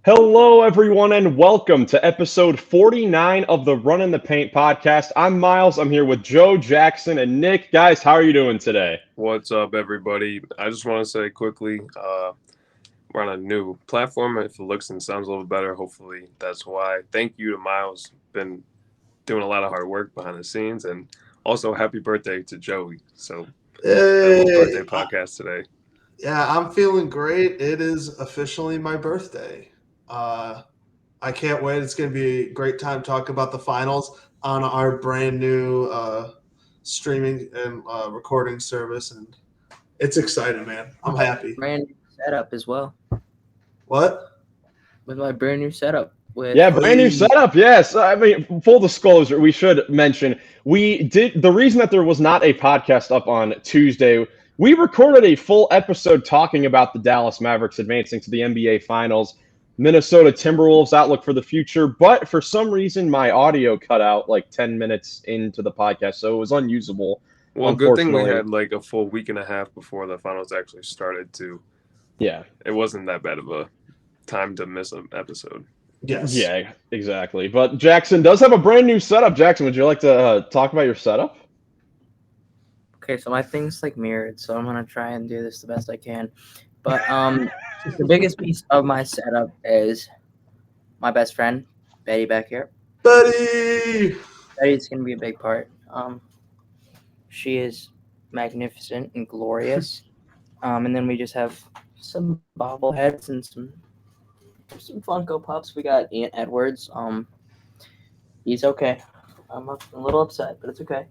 Hello, everyone, and welcome to episode 49 of the Run in the Paint podcast. I'm Miles. I'm here with Joe, Jackson, and Nick. Guys, how are you doing today? What's up, everybody? I just want to say quickly, we're on a new platform. If it looks and sounds a little better, hopefully that's why. Thank you to Miles. Been doing a lot of hard work behind the scenes, and also happy birthday to Joey. So, Hey, birthday podcast today. Yeah, I'm feeling great. It is officially my birthday. I can't wait. It's going to be a great time to talk about the finals on our brand new streaming and recording service, and it's exciting, man. I'm happy. Brand new setup as well. What? With my brand new setup. Yeah, brand new setup. Yes. I mean, full disclosure, we should mention the reason that there was not a podcast up on Tuesday. We recorded a full episode talking about the Dallas Mavericks advancing to the NBA Finals, Minnesota Timberwolves outlook for the future, but for some reason my audio cut out like 10 minutes into the podcast, so it was unusable. Well, good thing we had like a full week and a half before the finals actually started too. Yeah. It wasn't that bad of a time to miss an episode. Yes. Yeah, exactly. But Jackson does have a brand new setup. Jackson, would you like to talk about your setup? Okay, so my thing's like mirrored, so I'm gonna try and do this the best I can. But the biggest piece of my setup is my best friend, Betty, back here. Betty! Betty's gonna be a big part. She is magnificent and glorious. And then we just have some bobbleheads and some Funko Pops. We got Ian Edwards. He's okay. I'm a little upset, but it's okay.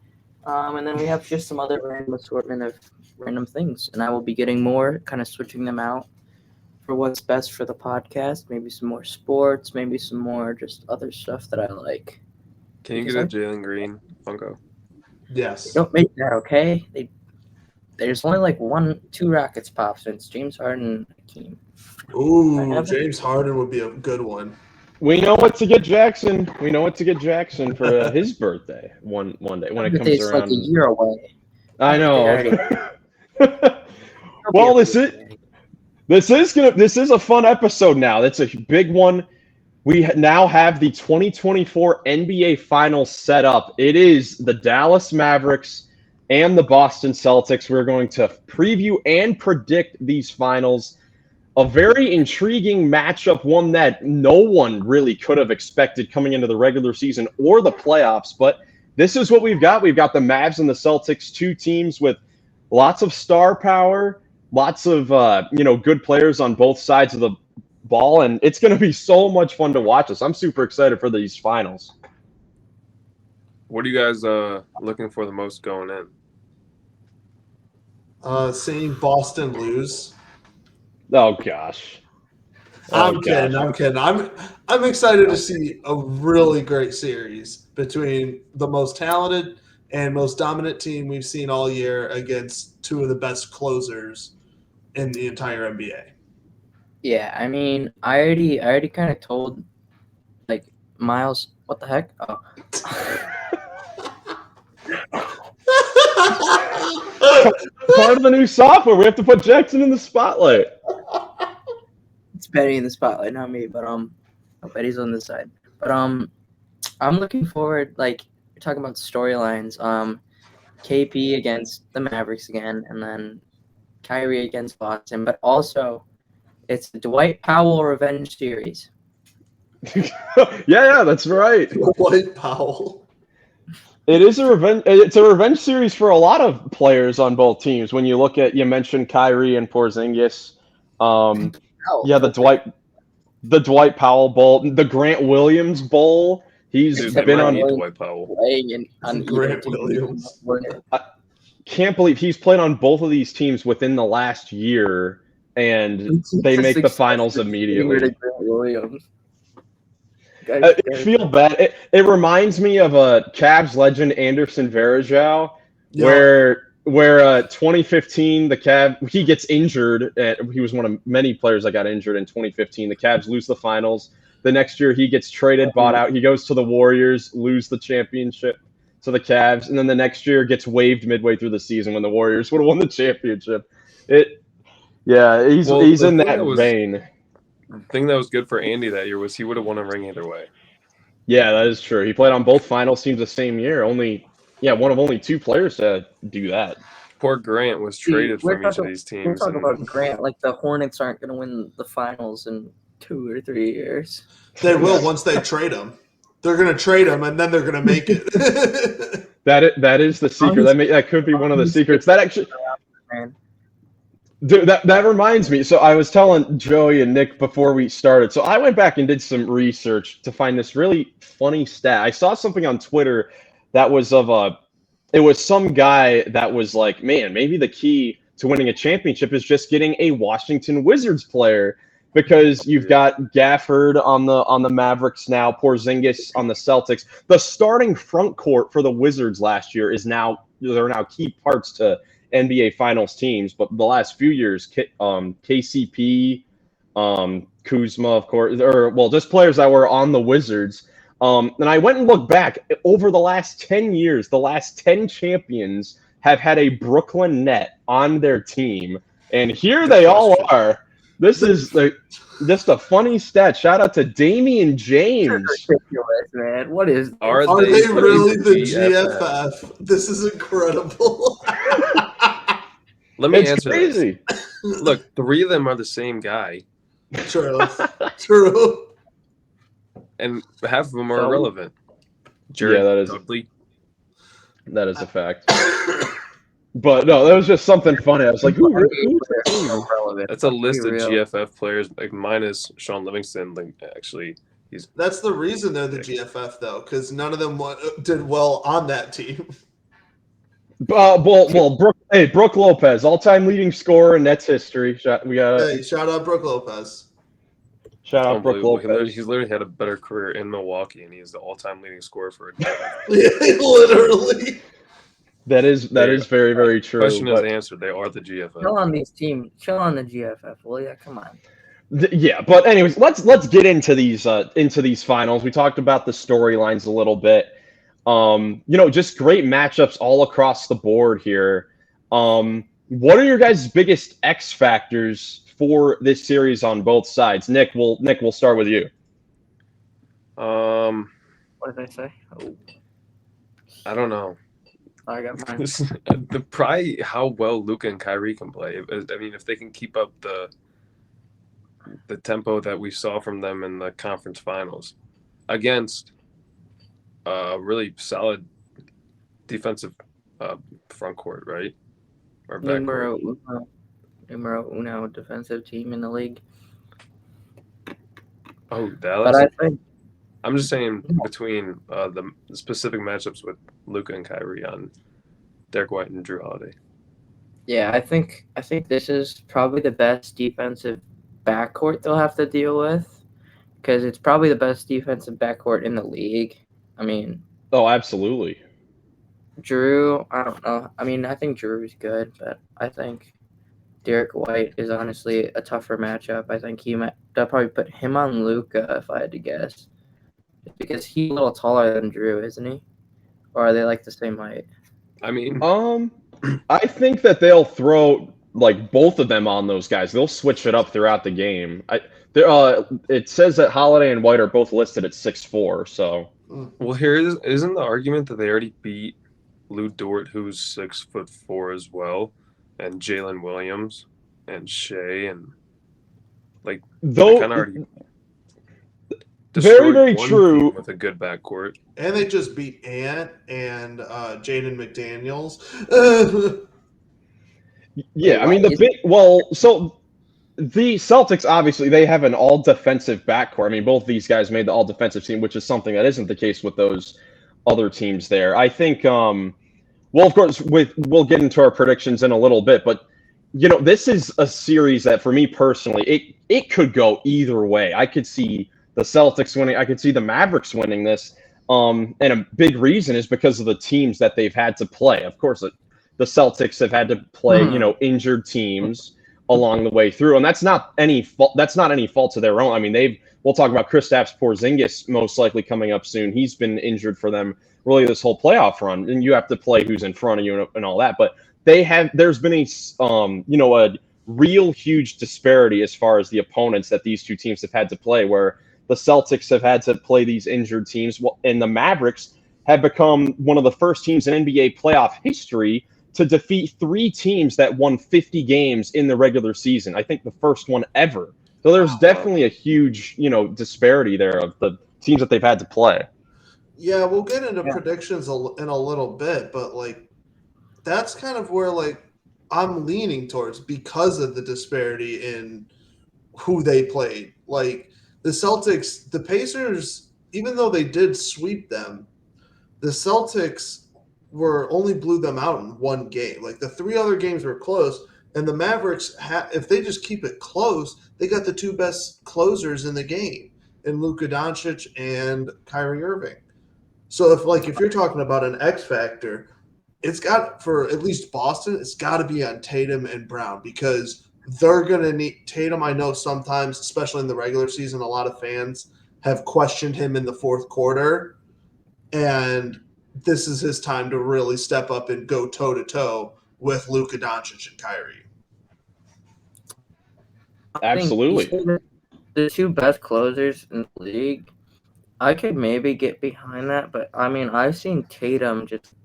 And then we have just some other random assortment of random things. And I will be getting more, kind of switching them out for what's best for the podcast. Maybe some more sports, maybe some more just other stuff that I like. Can you get a Jalen Green Funko? Yes. Don't make that, okay? There's only like 1-2 Rockets pops, and it's James Harden and Hakeem. Ooh, James Harden would be a good one. We know what to get Jackson. We know what to get Jackson for his birthday one day when it comes It's around. like a year away. I know. Well, this is a fun episode now. That's a big one. We now have the 2024 NBA Finals set up. It is the Dallas Mavericks and the Boston Celtics. We're going to preview and predict these finals. A very intriguing matchup, one that no one really could have expected coming into the regular season or the playoffs. But this is what we've got. We've got the Mavs and the Celtics, two teams with lots of star power, lots of good players on both sides of the ball, and it's going to be so much fun to watch us. I'm super excited for these finals. What are you guys looking for the most going in? Seeing Boston lose. Oh gosh. I'm kidding. I'm excited to see a really great series between the most talented and most dominant team we've seen all year against two of the best closers in the entire NBA. Yeah, I mean, I already kind of told, like, Miles, what the heck? Oh. Part of the new software. We have to put Jackson in the spotlight. It's Betty in the spotlight, not me, but Betty's on this side. But I'm looking forward, like, you're talking about storylines. KP against the Mavericks again, and then KYRIE against Boston, but also it's the Dwight Powell revenge series. yeah, that's right. Dwight Powell. It is a revenge. It's a revenge series for a lot of players on both teams. When you look at, you mentioned KYRIE and PORZINGNIS. The Dwight Powell Bowl, the Grant Williams Bowl. He's been on Dwight Powell. Grant Williams. I can't believe he's played on both of these teams within the last year, and they make the finals immediately. I feel bad. It reminds me of a Cavs legend, Anderson Varejao, where 2015 the Cavs, he gets injured. He was one of many players that got injured in 2015. The Cavs lose the finals. The next year he gets traded, bought out. He goes to the Warriors, lose the championship to the Cavs, and then the next year gets waived midway through the season when the Warriors would have won the championship. He's in that vein. thing that was good for Andy that year was he would have won a ring either way. Yeah, that is true. He played on both finals teams the same year. One of only 2 players to do that. Poor Grant was traded from each of these We're teams. talking about Grant. Like, the Hornets aren't going to win the finals in 2 or 3 years. They will once they trade him. They're going to trade him, and then they're going to make it. That is the secret. That could be one of the secrets. That actually, Man. dude, that reminds me. So I was telling Joey and Nick before we started. So I went back and did some research to find this really funny stat. I saw something on Twitter that was it was some guy that was like, man, maybe the key to winning a championship is just getting a Washington Wizards player, because you've got Gafford on the Mavericks now, Porzingis on the Celtics. The starting front court for the Wizards last year they're now key parts to NBA Finals teams. But the last few years, KCP, Kuzma, of course, just players that were on the Wizards. And I went and looked back over the last 10 years. The last 10 champions have had a Brooklyn net on their team, and here they all are. This is just a funny stat. Shout out to Damian James. That's ridiculous, man. What is this? Are they really the GFF? This is incredible. Let me It's answer crazy. this. Look, 3 of them are the same guy, True. and half of them are irrelevant. Dudley. That is a fact. But no, that was just something funny. I was like, who's Irrelevant. That's a list of Real. GFF players, like minus Sean Livingston. Like, actually, That's the reason they're the GFF, though, because none of them did well on that team. Brooke Lopez, all-time leading scorer in Nets history. Shout out Brooke Lopez. Shout out Brooke Lopez. He's literally had a better career in Milwaukee, and he's the all-time leading scorer for a Yeah, literally. That is very, very true. Question is answered. They are the GFF. Chill on these teams. Chill on the GFF, will ya? Come on. Yeah, but anyways, let's get into these finals. We talked about the storylines a little bit. Just great matchups all across the board here. What are your guys' biggest X factors for this series on both sides? Nick, we'll start with you. What did I say? Oh, I don't know. I got mine. Probably how well Luka and Kyrie can play. I mean, if they can keep up the tempo that we saw from them in the conference finals against really solid defensive front court, right? Or back Numero uno defensive team in the league. Oh, Dallas. But I think I'm just saying between the specific matchups with Luka and Kyrie on Derek White and Drew Holiday. Yeah, I think this is probably the best defensive backcourt they'll have to deal with, because it's probably the best defensive backcourt in the league. I mean, Oh, absolutely. Drew, I don't know. I mean, I think Drew's good, but I think Derek White is honestly a tougher matchup. I think they'll probably put him on Luka if I had to guess, because he's a little taller than Drew, isn't he? Or are they like the same height? I mean, I think that they'll throw like both of them on those guys. They'll switch it up throughout the game. It says that Holiday and White are both listed at 6'4", so. well, isn't the argument that they already beat Lou Dort, who's 6'4" as well, and Jalen Williams and Shea, and like they kind of already very true with a good backcourt. And they just beat Ant and Jaden McDaniels. Yeah, I mean so the Celtics, obviously they have an all defensive backcourt. I mean, both these guys made the all defensive team, which is something that isn't the case with those other teams there. I think of course we'll get into our predictions in a little bit, but this is a series that for me personally, it could go either way. I could see the Celtics winning, I could see the Mavericks winning this. And a big reason is because of the teams that they've had to play. Of course, the Celtics have had to play, injured teams along the way through, and that's not any fault. That's not any fault of their own. I mean, we'll talk about Kristaps Porzingis most likely coming up soon. He's been injured for them really this whole playoff run, and you have to play who's in front of you and all that. But there's been a real huge disparity as far as the opponents that these two teams have had to play, where the Celtics have had to play these injured teams, and the Mavericks have become one of the first teams in NBA playoff history to defeat 3 teams that won 50 games in the regular season. I think the first one ever. So there's definitely a huge, disparity there of the teams that they've had to play. Yeah, we'll get into predictions in a little bit, but like that's kind of where like I'm leaning towards because of the disparity in who they played. Like the Celtics, the Pacers, even though they did sweep them, the Celtics only blew them out in one game. Like the 3 other games were close, and the Mavericks, if they just keep it close, they got the 2 best closers in the game, in Luka Doncic and Kyrie Irving. So if you're talking about an X factor, it's got, for at least Boston, it's got to be on Tatum and Brown, because they're going to need Tatum. I know sometimes, especially in the regular season, a lot of fans have questioned him in the fourth quarter, and this is his time to really step up and go toe-to-toe with Luka Doncic and Kyrie. Absolutely. The 2 best closers in the league, I could maybe get behind that, but I mean, I've seen Tatum just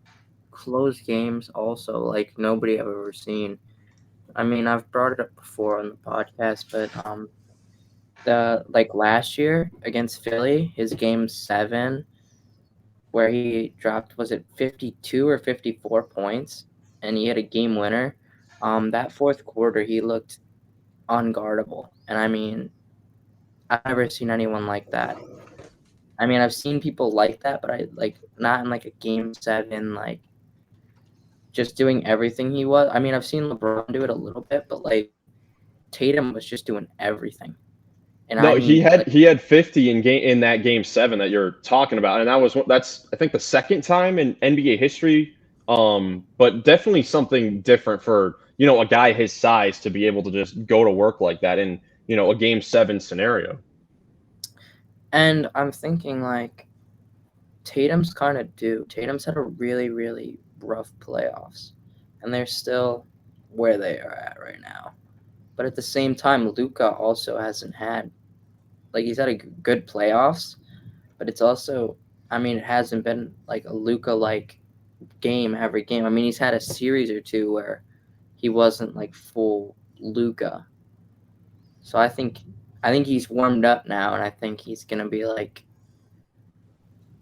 close games also like nobody I've ever seen. I mean, I've brought it up before on the podcast, but last year against Philly, his game 7, where he dropped, was it 52 or 54 points, and he had a game winner. That fourth quarter, he looked unguardable, and I mean, I've never seen anyone like that. I mean, I've seen people like that, but I not in like a game 7, like just doing everything he was. I mean, I've seen LeBron do it a little bit, but like Tatum was just doing everything. And No, I mean, he had 50 in that game 7 that you're talking about, and that's I think the second time in NBA history. But definitely something different for a guy his size to be able to just go to work like that in a game 7 scenario. And I'm thinking like Tatum's kind of due. Tatum's had a really, really rough playoffs, and they're still where they are at right now. But at the same time, Luka also hasn't had, like, he's had a good playoffs, but it's also, I mean, it hasn't been like a Luka-like game every game. I mean, he's had a series or 2 where he wasn't like full Luka. So I think he's warmed up now, and I think he's gonna be like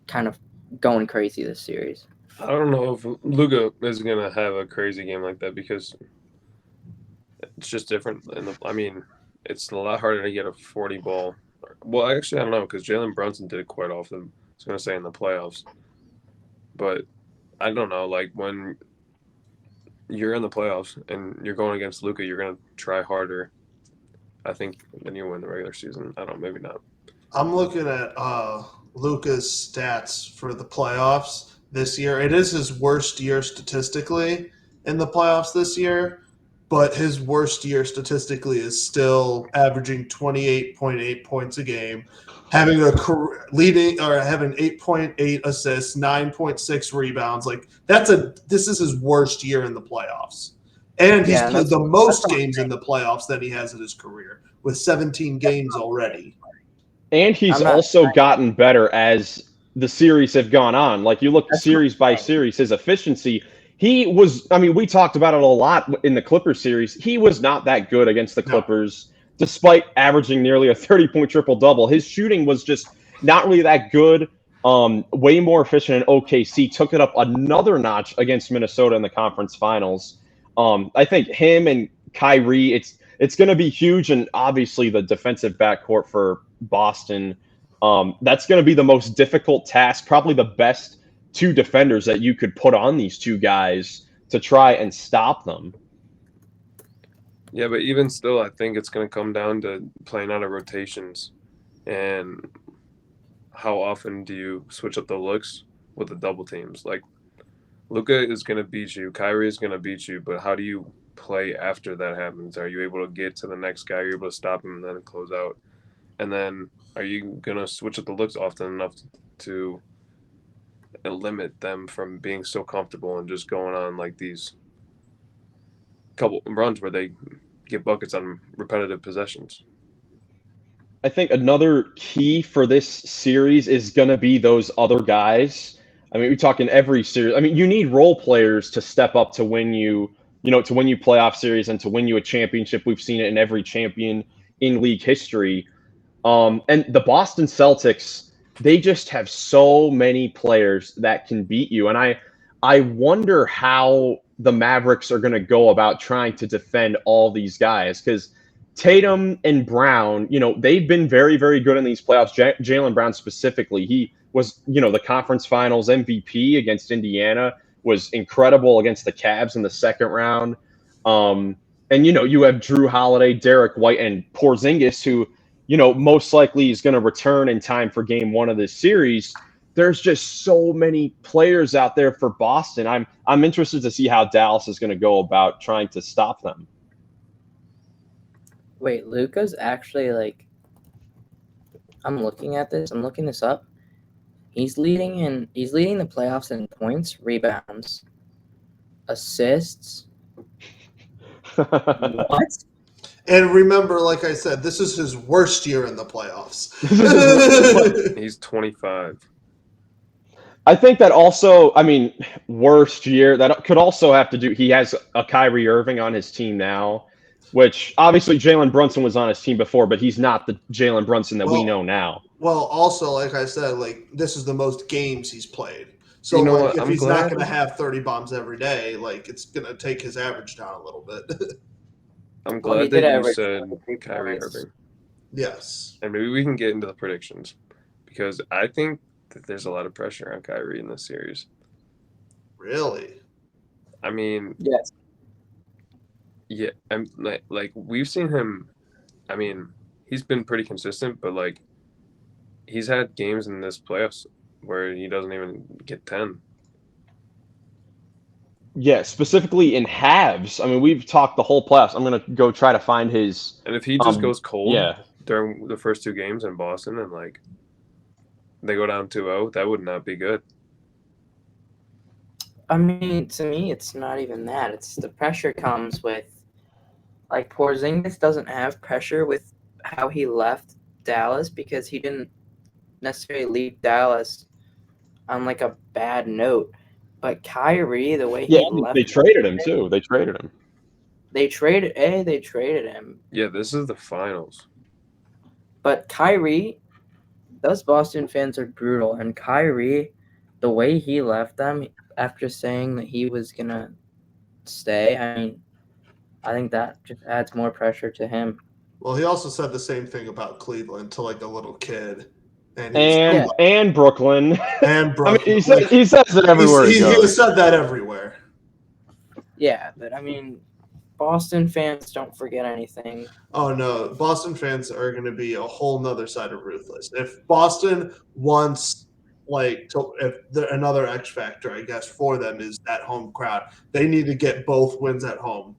kind of going crazy this series. I don't know if Luka is gonna have a crazy game like that, because it's just different. I mean, it's a lot harder to get a 40 ball. Well, actually, I don't know, because Jalen Brunson did it quite often. I was gonna say in the playoffs, but I don't know. Like when you're in the playoffs and you're going against Luka, you're gonna try harder, I think, than you win the regular season. I don't know, maybe not. I'm looking at Luka's stats for the playoffs this year. It is his worst year statistically in the playoffs this year, but his worst year statistically is still averaging 28.8 points a game, having having 8.8 assists, 9.6 rebounds. Like this is his worst year in the playoffs. And he's played the most games in the playoffs that he has in his career, with 17 games already. And he's also gotten better as the series have gone on. Like you look series by series, his efficiency. We talked about it a lot in the Clippers series. He was not that good against the Clippers, despite averaging nearly a 30-point triple-double. His shooting was just not really that good. Way more efficient in OKC. Took it up another notch against Minnesota in the conference finals. I think him and Kyrie, it's going to be huge, and obviously the defensive backcourt for Boston, that's going to be the most difficult task, probably the best 2 defenders that you could put on these 2 guys to try and stop them. Yeah, but even still, I think it's going to come down to playing out of rotations and how often do you switch up the looks with the double teams. Like Luka is going to beat you, Kyrie is going to beat you, but how do you play after that happens? Are you able to get to the next guy? Are you able to stop him and then close out? And then are you going to switch up the looks often enough to limit them from being so comfortable and just going on like these couple runs where they get buckets on repetitive possessions. I think another key for this series is going to be those other guys. I mean, we talk in every series. I mean, you need role players to step up to win you, to win you playoff series and to win you a championship. We've seen it in every champion in league history. And the Boston Celtics, they just have so many players that can beat you. And I wonder how the Mavericks are going to go about trying to defend all these guys, because Tatum and Brown, they've been very, very good in these playoffs. Jaylen Brown specifically, he was, the conference finals MVP against Indiana, was incredible against the Cavs in the second round. And, you have Drew Holiday, Derek White, and Porzingis, who, most likely is going to return in time for game one of this series. There's just so many players out there for Boston. I'm interested to see how Dallas is going to go about trying to stop them. Wait, Luka's actually I'm looking this up. He's leading the playoffs in points, rebounds, assists. What? And remember, like I said, this is his worst year in the playoffs. He's 25. I think that also, worst year, that could also have to do, he has a Kyrie Irving on his team now, which obviously Jalen Brunson was on his team before, but he's not the Jalen Brunson that we know now. Well, also, like I said, this is the most games he's played. So, if he's not going to have 30 bombs every day, it's going to take his average down a little bit. I'm glad that you said Kyrie Irving. Yes. And maybe we can get into the predictions, because I think that there's a lot of pressure on Kyrie in this series. Really? I mean, yes. Yeah, I'm like we've seen him. I mean, he's been pretty consistent, but he's had games in this playoffs where he doesn't even get 10. Yeah, specifically in halves. I mean, we've talked the whole playoffs. I'm going to go try to find his. And if he just goes cold during the first two games in Boston and they go down 2-0, that would not be good. I mean, to me, it's not even that. It's the pressure comes with, Porzingnis doesn't have pressure with how he left Dallas, because he didn't necessarily leave Dallas on a bad note. But Kyrie, the way he left, they traded him too. They traded him. They traded him. Yeah, this is the finals. But Kyrie, those Boston fans are brutal, and Kyrie, the way he left them after saying that he was gonna stay, I think that just adds more pressure to him. Well, he also said the same thing about Cleveland to a little kid. And Brooklyn. And Brooklyn. He says it everywhere he goes. He's said that everywhere. Yeah, but Boston fans don't forget anything. Oh, no. Boston fans are going to be a whole nother side of ruthless. If Boston wants, another X factor, I guess, for them is that home crowd, they need to get both wins at home.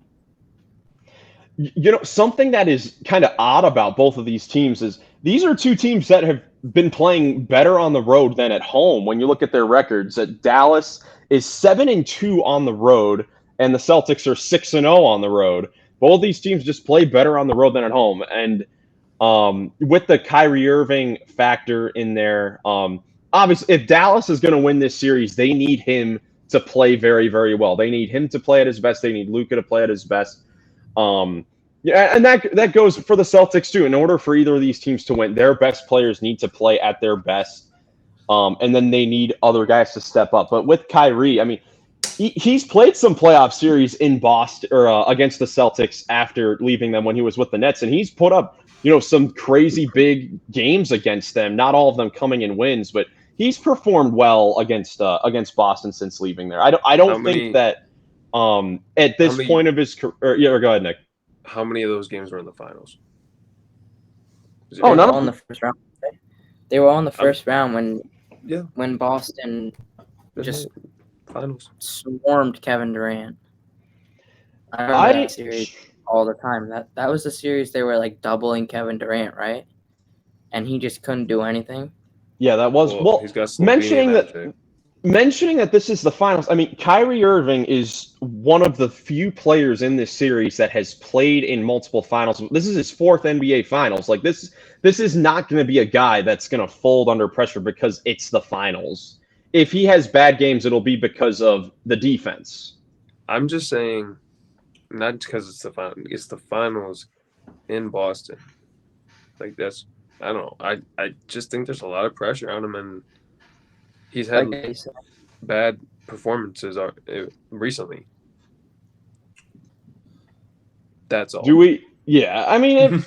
Something that is kind of odd about both of these teams is these are two teams that have been playing better on the road than at home. When you look at their records, Dallas is 7-2 on the road, and the Celtics are 6-0 on the road. Both these teams just play better on the road than at home. And with the Kyrie Irving factor in there, obviously, if Dallas is going to win this series, they need him to play very, very well. They need him to play at his best. They need Luka to play at his best. And that goes for the Celtics too. In order for either of these teams to win, their best players need to play at their best, and then they need other guys to step up. But with Kyrie, he's played some playoff series in Boston or against the Celtics after leaving them when he was with the Nets, and he's put up some crazy big games against them. Not all of them coming in wins, but he's performed well against Boston since leaving there. I don't think that. At this point of his career, go ahead, Nick. How many of those games were in the finals? None of them in the first round. They were all in the first round when Boston just finals swarmed Kevin Durant. I remember that series all the time. That was the series they were doubling Kevin Durant, right? And he just couldn't do anything. Yeah, that was he's got mentioning that. mentioning that this is the finals, I mean, Kyrie Irving is one of the few players in this series that has played in multiple finals. This is his 4th NBA finals. Like this is not going to be a guy that's going to fold under pressure because it's the finals. If he has bad games, it'll be because of the defense. I'm just saying, not because it's the finals in Boston. Like that's, I don't know. I just think there's a lot of pressure on him, and he's had Like I said, bad performances recently. That's all. Do we? Yeah, I mean,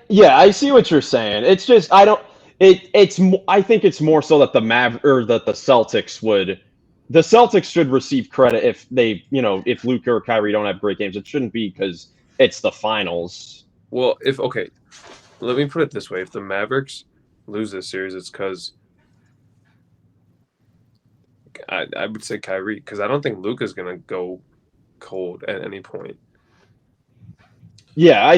I see what you're saying. It's just I don't. I think it's more so that the Celtics would. The Celtics should receive credit if they, if Luka or Kyrie don't have great games. It shouldn't be because it's the finals. Well, let me put it this way: if the Mavericks lose this series, it's because I would say Kyrie, because I don't think Luka's gonna go cold at any point. Yeah,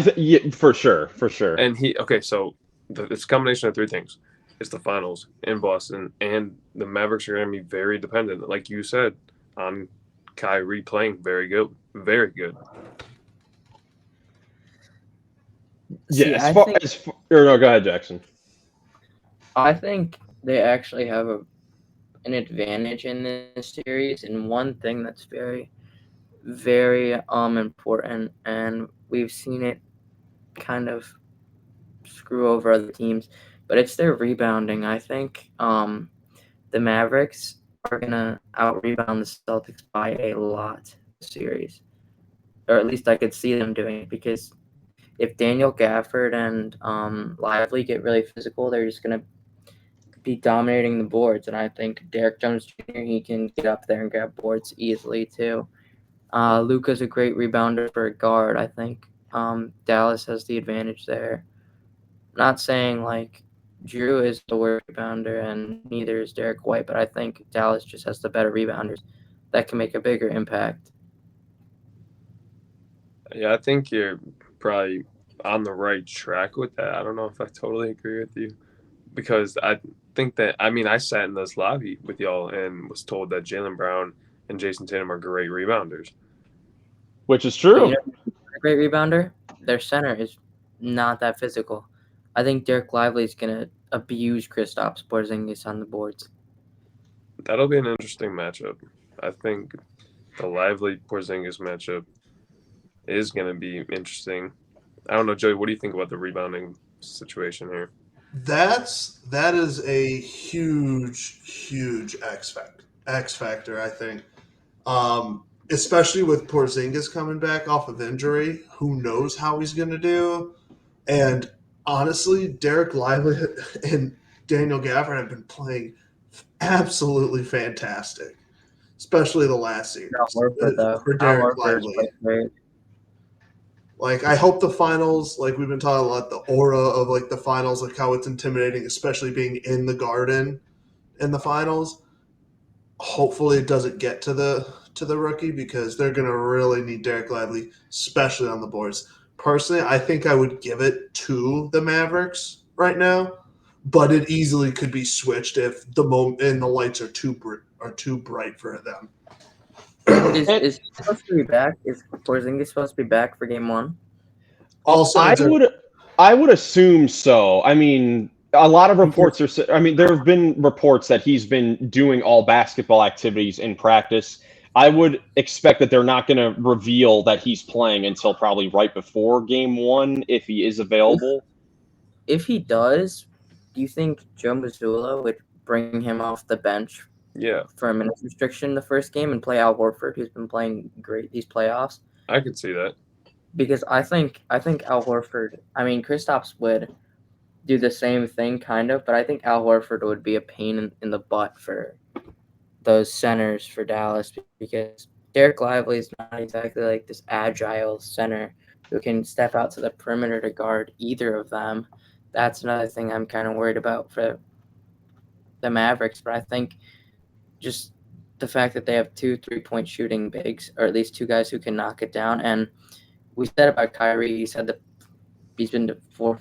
for sure. And so it's a combination of 3 things. It's the finals in Boston, and the Mavericks are going to be very dependent, like you said, on Kyrie playing very good. Very good. Yeah, no, go ahead, Jackson. I think they actually have an advantage in this series, and one thing that's very, very important, and we've seen it kind of screw over other teams, but it's their rebounding. I think the Mavericks are gonna out-rebound the Celtics by a lot this series, or at least I could see them doing it, because if Daniel Gafford and Lively get really physical, they're just gonna be dominating the boards, and I think Derek Jones Jr. he can get up there and grab boards easily too. Luka's a great rebounder for a guard. I think Dallas has the advantage there. Not saying like Drew is the worst rebounder and neither is Derek White, but I think Dallas just has the better rebounders that can make a bigger impact. Yeah, I think you're probably on the right track with that. I don't know if I totally agree with you, because I think that, I sat in this lobby with y'all and was told that Jaylen Brown and Jason Tatum are great rebounders. Which is true. A great rebounder. Their center is not that physical. I think Derek Lively is going to abuse Kristaps Porzingis on the boards. That'll be an interesting matchup. I think the Lively Porzingis matchup is going to be interesting. I don't know, Joey, what do you think about the rebounding situation here? That is a huge X factor, I think. Especially with Porzingis coming back off of injury, who knows how he's going to do? And honestly, Derek Lively and Daniel Gafford have been playing absolutely fantastic, especially the last series for Derek Lively. Like, I hope the finals, like we've been talking about, the aura of like the finals, like how it's intimidating, especially being in the Garden in the finals. Hopefully, it doesn't get to the rookie, because they're going to really need Derek Lively, especially on the boards. Personally, I think I would give it to the Mavericks right now, but it easily could be switched if the lights are too bright for them. Is he supposed to be back? Is Porzingis supposed to be back for game 1? Also, I would assume so. I mean, a lot of reports are. I mean, there have been reports that he's been doing all basketball activities in practice. I would expect that they're not going to reveal that he's playing until probably right before game 1, if he is available. If he does, do you think Joe Mazzulla would bring him off the bench? Yeah, for a minutes restriction the first game and play Al Horford, who's been playing great these playoffs. I could see that, because I think Al Horford. I mean, Kristaps would do the same thing, kind of, but I think Al Horford would be a pain in the butt for those centers for Dallas, because Derek Lively is not exactly like this agile center who can step out to the perimeter to guard either of them. That's another thing I'm kind of worried about for the Mavericks, but I think just the fact that they have 2 3-point shooting bigs, or at least 2 guys who can knock it down. And we said about Kyrie, he said that he's been to four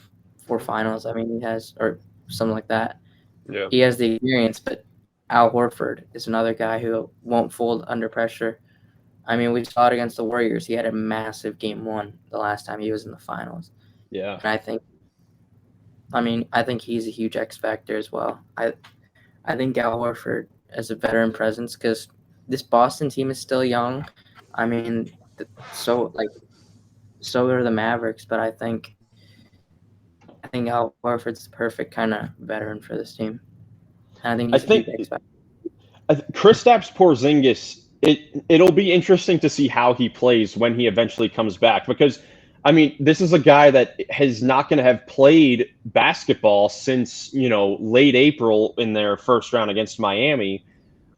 finals. I mean, he has, or something like that. Yeah, he has the experience, but Al Horford is another guy who won't fold under pressure. I mean, we saw it against the Warriors. He had a massive game 1 the last time he was in the finals. Yeah. And I think he's a huge X factor as well. I think Al Horford is a veteran presence because this Boston team is still young. I mean, so are the Mavericks, but I think Al Horford's the perfect kind of veteran for this team. And I think he's a huge X factor. Kristaps Porzingis, it'll be interesting to see how he plays when he eventually comes back because, I mean, this is a guy that is not going to have played basketball since, late April in their first round against Miami.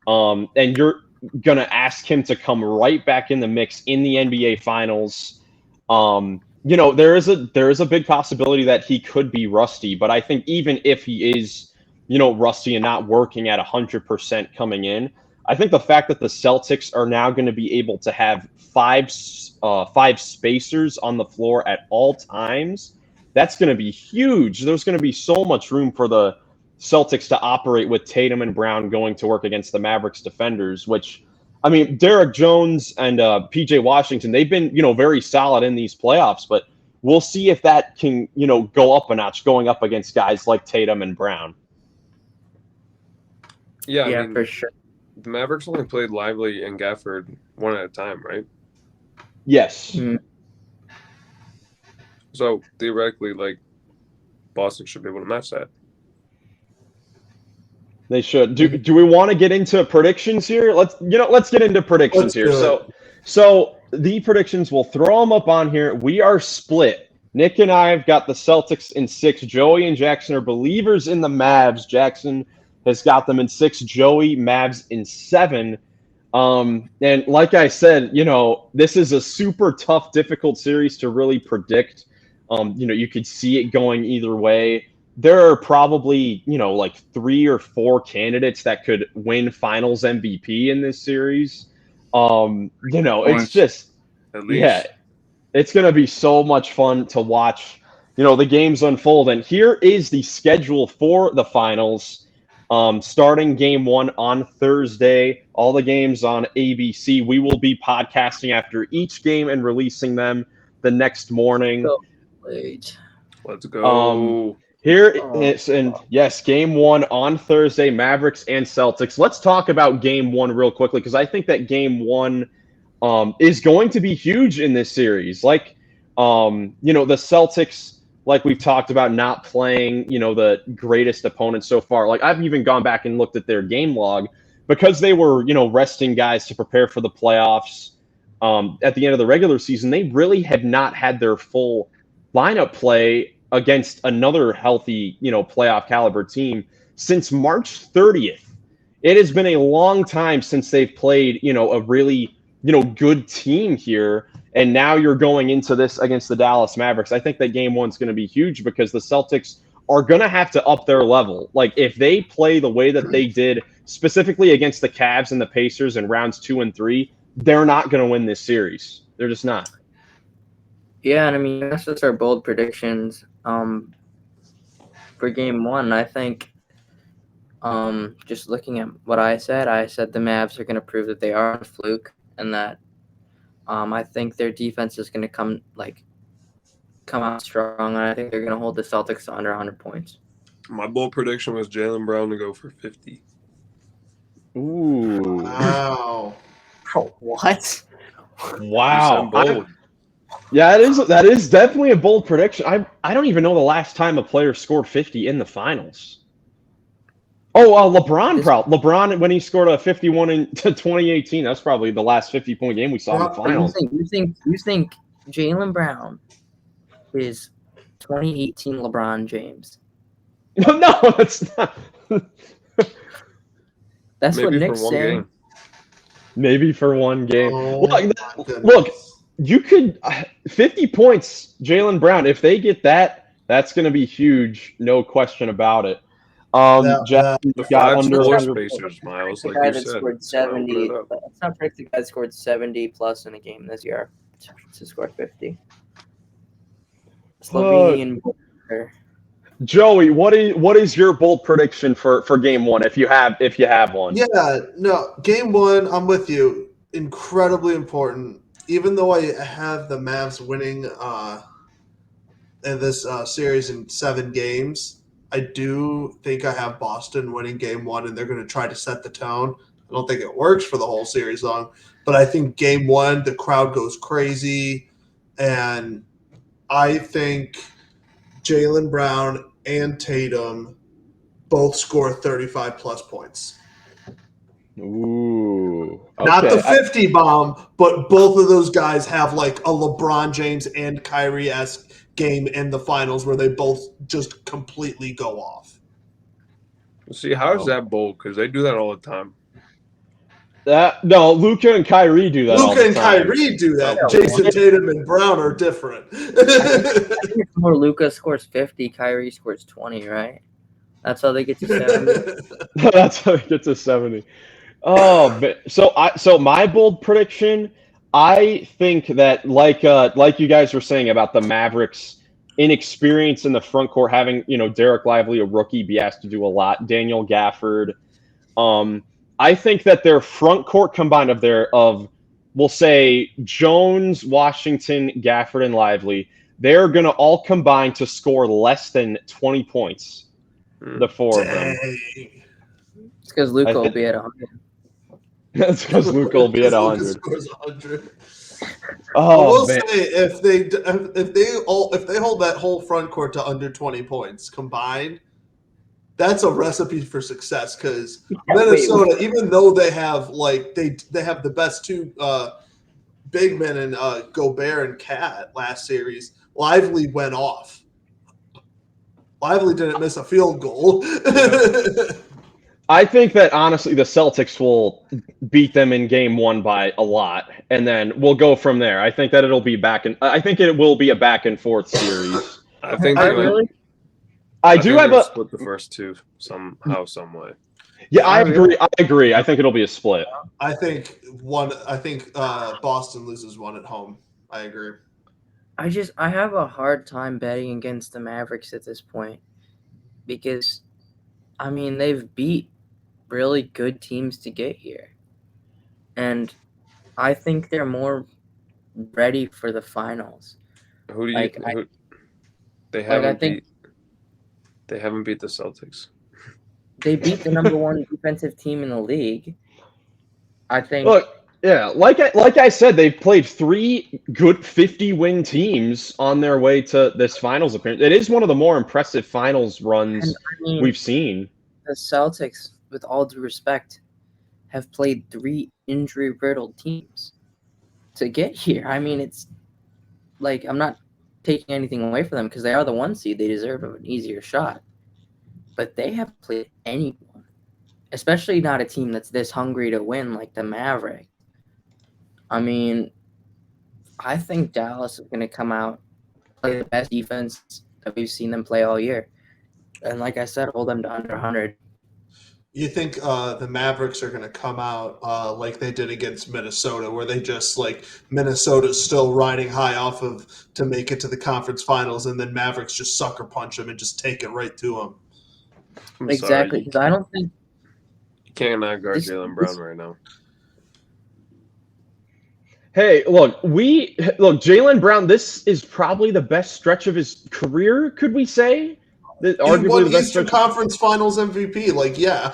And you're going to ask him to come right back in the mix in the NBA Finals. There is a big possibility that he could be rusty, but I think even if he is, rusty and not working at 100% coming in, I think the fact that the Celtics are now going to be able to have five spacers on the floor at all times, that's going to be huge. There's going to be so much room for the Celtics to operate with Tatum and Brown going to work against the Mavericks defenders, which, I mean, Derek Jones and PJ Washington, they've been, very solid in these playoffs, but we'll see if that can, go up a notch going up against guys like Tatum and Brown. Yeah, I mean, for sure. The Mavericks only played Lively and Gafford one at a time, right? Yes. Mm-hmm. So theoretically, Boston should be able to match that. They should. Do we want to get into predictions here? Let's get into predictions here. So the predictions, we'll throw them up on here. We are split. Nick and I have got the Celtics in 6. Joey and Jackson are believers in the Mavs. Jackson has got them in 6. Joey, Mavs in 7. And like I said, this is a super tough, difficult series to really predict. You could see it going either way. There are probably, 3 or 4 candidates that could win Finals MVP in this series. It's just, it's going to be so much fun to watch, the games unfold. And here is the schedule for the Finals. Starting game 1 on Thursday, all the games on ABC. We will be podcasting after each game and releasing them the next morning. So late. Let's go. Here is, and yes, game 1 on Thursday, Mavericks and Celtics. Let's talk about game 1 real quickly because I think that game 1 is going to be huge in this series. The Celtics, like we've talked about, not playing, the greatest opponents so far. I've even gone back and looked at their game log because they were, resting guys to prepare for the playoffs at the end of the regular season. They really have not had their full lineup play against another healthy, playoff caliber team since March 30th. It has been a long time since they've played, a really, good team here. And now you're going into this against the Dallas Mavericks. I think that game 1's going to be huge because the Celtics are going to have to up their level. If they play the way that they did specifically against the Cavs and the Pacers in rounds 2 and 3, they're not going to win this series. They're just not. Yeah, and I mean, that's just our bold predictions for game 1. I think just looking at what I said the Mavs are going to prove that they are a fluke and that I think their defense is going to come out strong, and I think they're going to hold the Celtics to under 100 points. My bold prediction was Jaylen Brown to go for 50. Ooh. Wow. Oh, what? Wow. Bold. Yeah, that is definitely a bold prediction. I don't even know the last time a player scored 50 in the Finals. Oh, LeBron when he scored a 51 in 2018. That's probably the last 50-point game we saw in the Finals. You think Jaylen Brown is 2018 LeBron James? No, that's not. That's Maybe what Nick's saying. Game. Maybe for one game. Oh, look, you could 50 points, Jaylen Brown. If they get that, that's going to be huge. No question about it. The got five under score 100 spacers, Miles, The like guy you that said. scored 70. Let's not predict the guy that scored 70 plus in a game this year to score 50. Slovenian. Joey, what is your bold prediction for game one if you have one? Yeah, no, game one, I'm with you. Incredibly important. Even though I have the Mavs winning in this series in 7 games, I do think I have Boston winning game one, and they're going to try to set the tone. I don't think it works for the whole series long, but I think game one, the crowd goes crazy, and I think Jaylen Brown and Tatum both score 35-plus points. Ooh. Okay. Not the 50 bomb, but both of those guys have like a LeBron James and Kyrie-esque game in the finals where they both just completely go off. See, how is that bold? Because they do that all the time. No, Luka and Kyrie do that. Luka and Kyrie do that. Yeah, Jason Tatum and Brown are different. I think it's more Luka scores 50, Kyrie scores 20, right? That's how they get to 70. That's how they get to 70. Oh, so my bold prediction, I think that like you guys were saying about the Mavericks' inexperience in the front court, having Derek Lively, a rookie, be asked to do a lot. Daniel Gafford. I think that their front court combined we'll say Jones, Washington, Gafford, and Lively, they're going to all combine to score less than 20 points. The four of them. It's because Luka will be at 100. That's because Luka will be at 100. Scores 100. Oh, man. Say if they hold that whole front court to under 20 points combined, that's a recipe for success. Because Minnesota, even though they have they have the best two big men in Gobert and Cat last series, Lively went off. Lively didn't miss a field goal. I think that honestly the Celtics will beat them in game one by a lot, and then we'll go from there. I think that it will be a back and forth series. I think I do have a split the first two somehow, some way. Yeah, I agree. I think it'll be a split. I think Boston loses one at home. I agree. I have a hard time betting against the Mavericks at this point because, I mean, they've beat really good teams to get here. And I think they're more ready for the finals. Who do you they haven't beat the Celtics. They beat the number one defensive team in the league. I think. Look, yeah, like I said, they've played 3 good 50-win teams on their way to this finals appearance. It is one of the more impressive finals runs we've seen. The Celtics, with all due respect, have played 3 injury-riddled teams to get here. I mean, it's like I'm not taking anything away from them because they are the 1 seed. They deserve an easier shot. But they haven't played anyone, especially not a team that's this hungry to win like the Mavericks. I mean, I think Dallas is going to come out, play the best defense that we've seen them play all year. And like I said, hold them to under 100. You think the Mavericks are going to come out like they did against Minnesota, where they just Minnesota's still riding high off of to make it to the conference finals, and then Mavericks just sucker punch them and just take it right to them? Exactly, because I don't think you cannot guard Jaylen Brown right now. Hey, look, Jaylen Brown, this is probably the best stretch of his career, could we say? Arguably won the best Eastern Conference Finals MVP, yeah.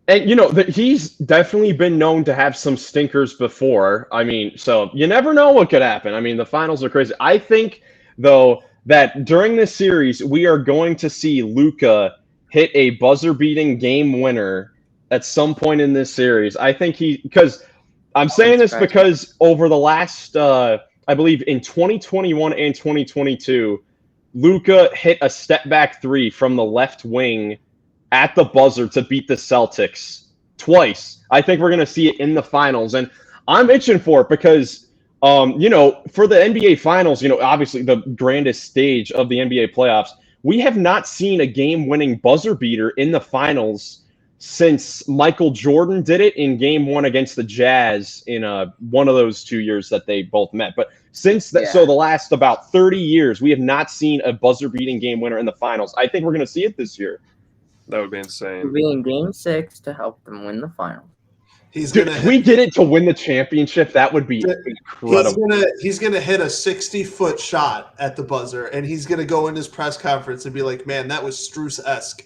And he's definitely been known to have some stinkers before. I mean, so you never know what could happen. I mean, the finals are crazy. I think, though, that during this series, we are going to see Luka hit a buzzer-beating game winner at some point in this series. I think because I'm saying this because over the last, I believe in 2021 and 2022, Luka hit a step-back 3 from the left wing at the buzzer to beat the Celtics twice. I think we're going to see it in the finals, and I'm itching for it because, for the NBA Finals, obviously the grandest stage of the NBA playoffs, we have not seen a game-winning buzzer beater in the finals since Michael Jordan did it in Game 1 against the Jazz in one of those 2 years that they both met. But since that, so the last about 30 years, we have not seen a buzzer-beating game winner in the finals. I think we're going to see it this year. That would be insane. We'll be in Game 6 to help them win the final. Dude, if we did it to win the championship, that would be incredible. He's gonna hit a 60-foot shot at the buzzer, and he's gonna go in his press conference and be like, "Man, that was Strus-esque."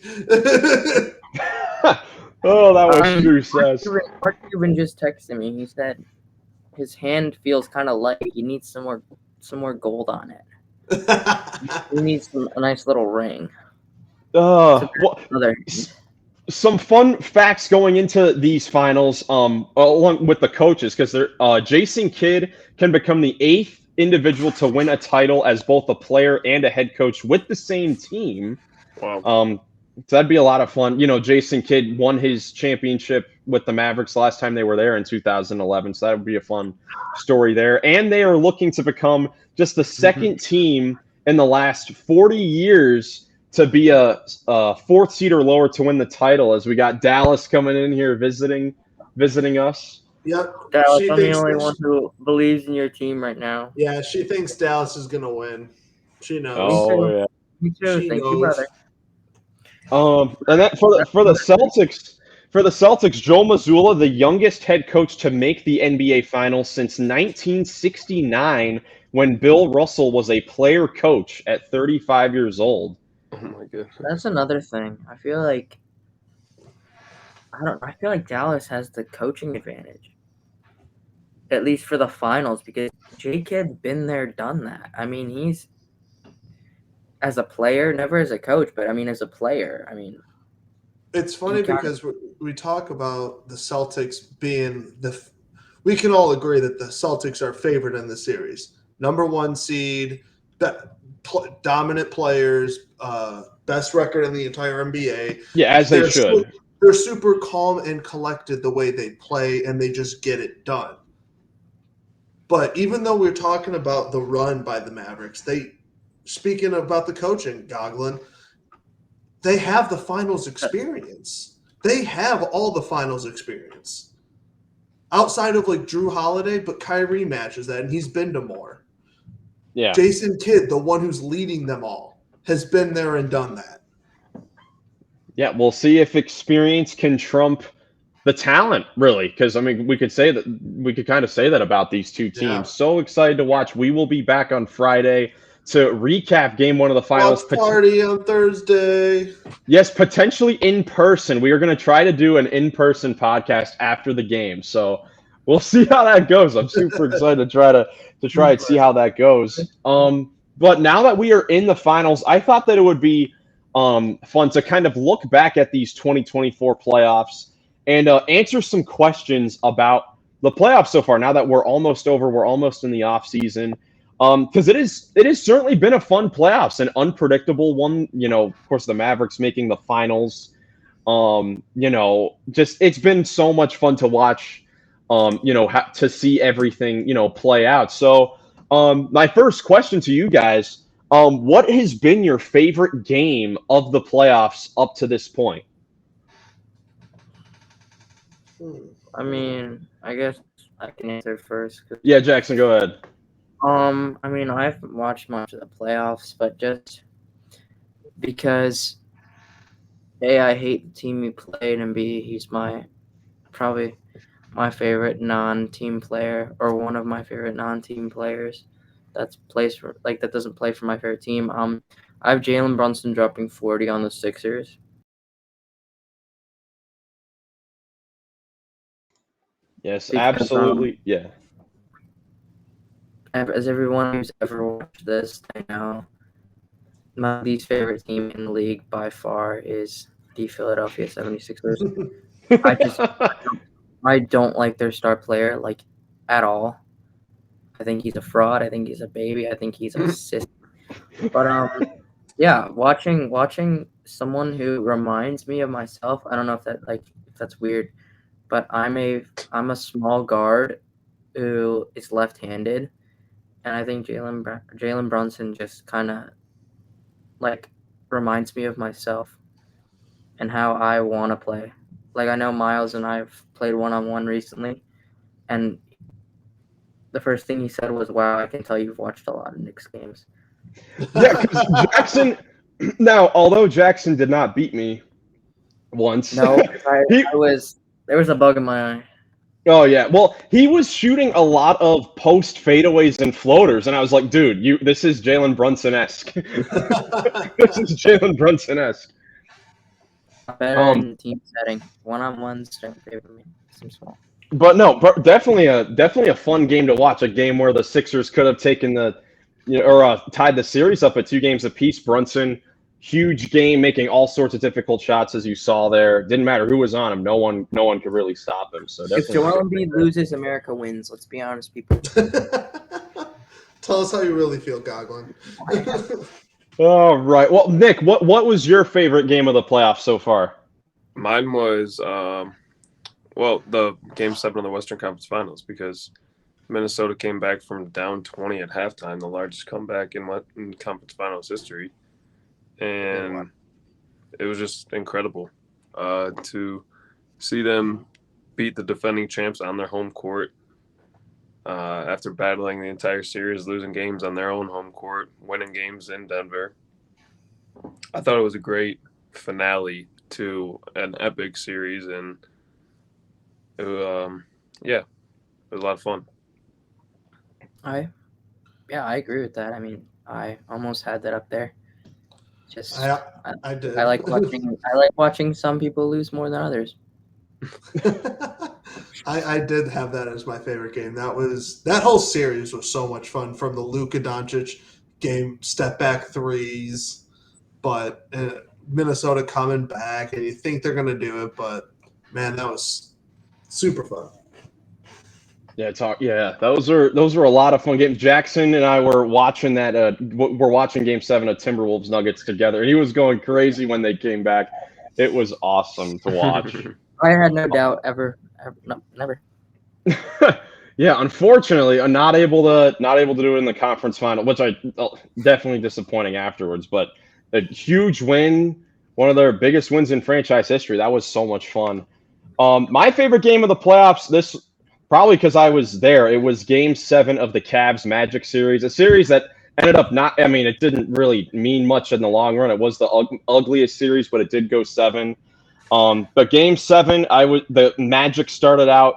Oh, that was Strus-esque. Mark Cuban just texted me. He said his hand feels kind of light. He needs some more gold on it. He needs a nice little ring. Some fun facts going into these finals, along with the coaches, because Jason Kidd can become the 8th individual to win a title as both a player and a head coach with the same team. Wow. So that'd be a lot of fun. You know, Jason Kidd won his championship with the Mavericks last time they were there in 2011. So that would be a fun story there. And they are looking to become just the second team in the last 40 years to be a 4th seed or lower to win the title, as we got Dallas coming in here visiting us. Yep. Dallas, I'm the only one who believes in your team right now. Yeah, she thinks Dallas is going to win. She knows. Oh, yeah. Me too. Thank you, brother. And that for the Celtics, Joe Mazzulla, the youngest head coach to make the NBA Finals since 1969, when Bill Russell was a player coach at 35 years old. Oh my goodness. That's another thing. I feel like Dallas has the coaching advantage, at least for the finals, because J-Kid's been there, done that. I mean, he's as a player, never as a coach, but I mean as a player. I mean, it's funny because we talk about the Celtics being we can all agree that the Celtics are favored in the series. Number 1 seed, dominant players, best record in the entire NBA. Yeah, as they should. They're super calm and collected the way they play, and they just get it done. But even though we're talking about the run by the Mavericks, speaking about the coaching, Goglin, they have the finals experience. They have all the finals experience. Outside of like Drew Holiday, but Kyrie matches that, and he's been to more. Yeah. Jason Kidd, the one who's leading them all, has been there and done that. Yeah, we'll see if experience can trump the talent, really, because I mean, we could kind of say that about these two teams. Yeah. So excited to watch. We will be back on Friday to recap Game 1 of the finals. Party on Thursday. Yes, potentially in person. We are going to try to do an in-person podcast after the game. So we'll see how that goes. I'm super excited to try and see how that goes. But now that we are in the finals, I thought that it would be fun to kind of look back at these 2024 playoffs and answer some questions about the playoffs so far. Now that we're almost over, we're almost in the off season. Because it has certainly been a fun playoffs, an unpredictable one. You know, of course, the Mavericks making the finals. You know, just it's been so much fun to watch. You know, to see everything play out. So, my first question to you guys: what has been your favorite game of the playoffs up to this point? I mean, I guess I can answer first. Yeah, Jackson, go ahead. I mean, I haven't watched much of the playoffs, but just because A, I hate the team he played, and B, he's probably my favorite non-team player, or one of my favorite non-team players that doesn't play for my favorite team. I have Jalen Brunson dropping 40 on the Sixers. Yes, Because, absolutely. Yeah. As everyone who's ever watched this, I know my least favorite team in the league by far is the Philadelphia 76ers. I don't like their star player, like, at all. I think he's a fraud. I think he's a baby. I think he's a system. But yeah, watching someone who reminds me of myself. I don't know if that's weird, but I'm a small guard who is left-handed, and I think Jalen Brunson just kind of like reminds me of myself and how I want to play. Like, I know Miles and I have played one-on-one recently, and the first thing he said was, "Wow, I can tell you've watched a lot of Knicks games." Yeah, because Jackson. Now, although Jackson did not beat me once, No, he, there was a bug in my eye. oh yeah, well, he was shooting a lot of post fadeaways and floaters, and I was like, dude, this is Jalen Brunson-esque. This is Jalen Brunson-esque. Better in team setting. One-on-ones don't favor me. Seems small. But no, definitely a fun game to watch. A game where the Sixers could have taken tied the series up at 2 games apiece. Brunson, huge game, making all sorts of difficult shots, as you saw there. Didn't matter who was on him. No one could really stop him. So If Joel Embiid loses, America wins. Let's be honest, people. Tell us how you really feel, Goglin. All right. Well, Nick, what was your favorite game of the playoffs so far? Mine was the Game 7 of the Western Conference Finals, because Minnesota came back from down 20 at halftime, the largest comeback in conference finals history. And it was just incredible to see them beat the defending champs on their home court after battling the entire series, losing games on their own home court, winning games in Denver. I thought it was a great finale to an epic series, and it was a lot of fun. I agree with that. I mean, I almost had that up there. Just I did. I like watching some people lose more than others. I did have that as my favorite game. That whole series was so much fun, from the Luka Doncic game, step back threes, but Minnesota coming back, and you think they're going to do it, but man, that was super fun. Yeah, those were a lot of fun games. Jackson and I were watching we're watching Game 7 of Timberwolves Nuggets together, and he was going crazy when they came back. It was awesome to watch. I had no doubt ever no, never. Yeah, unfortunately, I'm not able to do it in the conference final, which I definitely disappointing afterwards. But a huge win, one of their biggest wins in franchise history. That was so much fun. My favorite game of the playoffs, this probably because I was there. It was Game 7 of the Cavs Magic series, a series that ended up not. I mean, it didn't really mean much in the long run. It was the ugliest series, but it did go 7. But Game 7, the Magic started out,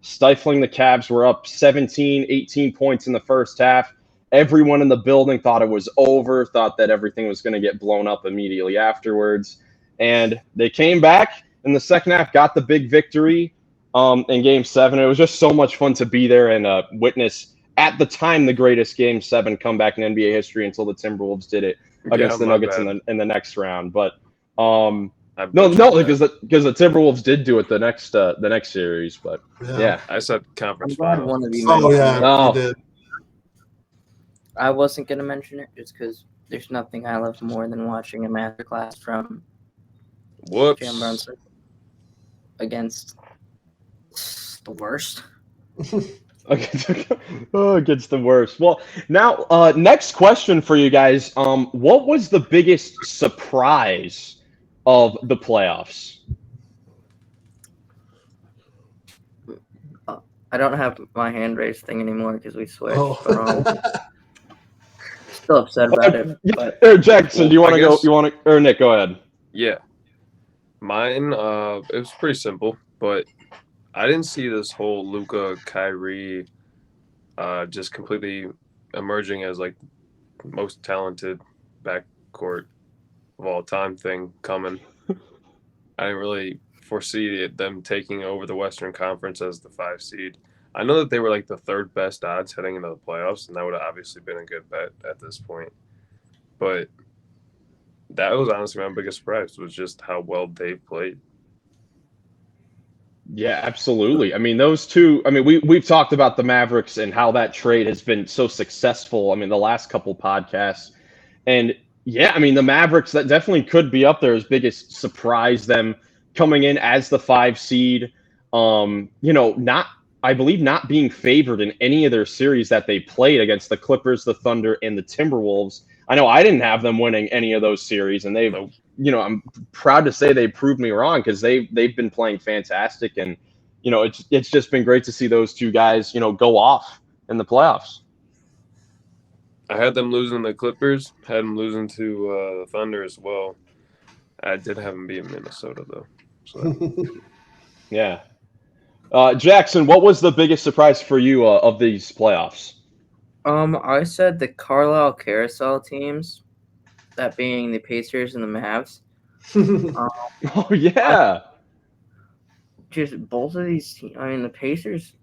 stifling the Cavs. Were up 17, 18 points in the first half. Everyone in the building thought it was over, thought that everything was going to get blown up immediately afterwards. And they came back in the second half, got the big victory in Game 7. It was just so much fun to be there and witness, at the time, the greatest Game 7 comeback in NBA history until the Timberwolves did it against the Nuggets in the next round. But no, because the Timberwolves did do it the next series. But yeah. I said conference I'm glad final. one of you Oh, mentioned yeah, it. you did. I wasn't gonna mention it just because there's nothing I love more than watching a masterclass from Whoops. Jalen Brunson against the worst. Against the worst. Well, now, next question for you guys. What was the biggest surprise of the playoffs? I don't have my hand raised thing anymore because we switched. Oh. But, still upset about it. But Jackson, do you want to go? You want to, or Nick? Go ahead. Yeah, mine. It was pretty simple, but I didn't see this whole Luka KYRIE just completely emerging as like most talented backcourt of all time thing coming. I didn't really foresee them taking over the Western Conference as the 5 seed. I know that they were like the 3rd best odds heading into the playoffs, and that would have obviously been a good bet at this point. But that was honestly my biggest surprise, was just how well they played. Yeah, absolutely. I mean, those two. I mean, we've talked about the Mavericks and how that trade has been so successful. I mean, the last couple podcasts, and yeah, I mean, the Mavericks, that definitely could be up there as biggest surprise. Them coming in as the 5 seed. I believe not being favored in any of their series that they played against the Clippers, the Thunder, and the Timberwolves. I know I didn't have them winning any of those series, and they've I'm proud to say they proved me wrong because they've been playing fantastic, and it's just been great to see those two guys go off in the playoffs. I had them losing the Clippers, had them losing to the Thunder as well. I did have them beat Minnesota though. So. Yeah. Jackson, what was the biggest surprise for you of these playoffs? I said the Carlisle Carousel teams, that being the Pacers and the Mavs. Oh yeah. Just both of these teams. I mean, the Pacers,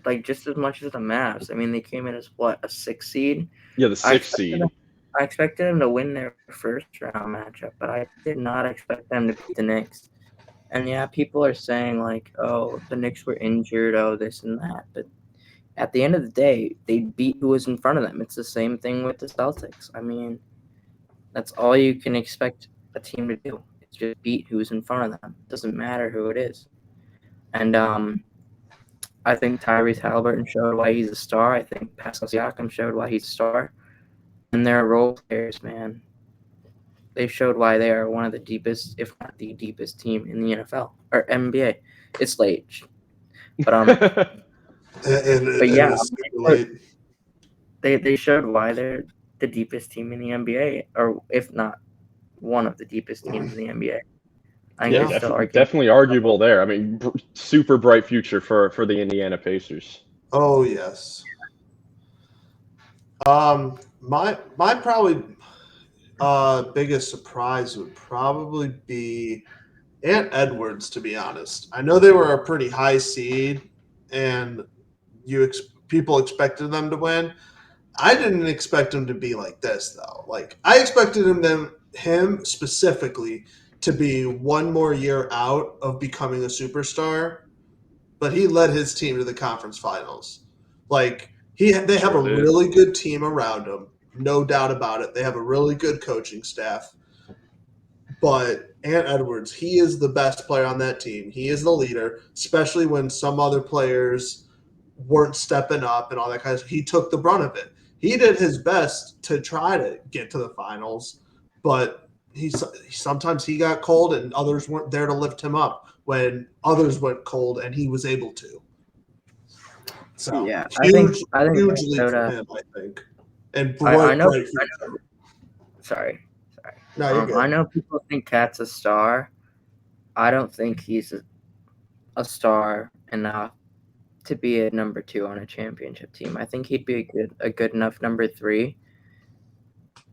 like just as much as the Mavs. I mean, they came in as what, a 6 seed? Yeah, the 6th seed. I expected them to win their first round matchup, but I did not expect them to beat the Knicks. And yeah, people are saying like, oh, the Knicks were injured, oh, this and that. But at the end of the day, they beat who was in front of them. It's the same thing with the Celtics. I mean, that's all you can expect a team to do. It's just beat who's in front of them. It doesn't matter who it is. And I think Tyrese Halliburton showed why he's a star. I think Pascal Siakam showed why he's a star. And they're role players, man. They showed why they are one of the deepest, if not the deepest team in the NFL or NBA. It's late. But but yeah, they showed why they're the deepest team in the NBA, or if not one of the deepest teams in the NBA. I think definitely arguable there. I mean, super bright future for the Indiana Pacers. Oh yes. My probably biggest surprise would probably be Ant Edwards, to be honest. I know they were a pretty high seed, and people expected them to win. I didn't expect him to be like this, though. Like, I expected him specifically to be one more year out of becoming a superstar, but he led his team to the conference finals. Like, they have a really good team around him, no doubt about it. They have a really good coaching staff. But Ant Edwards, he is the best player on that team. He is the leader, especially when some other players weren't stepping up and all that kind of stuff. He took the brunt of it. He did his best to try to get to the finals, but sometimes he got cold and others weren't there to lift him up when others went cold and he was able to. So yeah, huge I think leap for him, I think. And Sorry. No, you're good. I know people think Cat's a star. I don't think he's a star enough to be a number 2 on a championship team. I think he'd be a good enough number 3.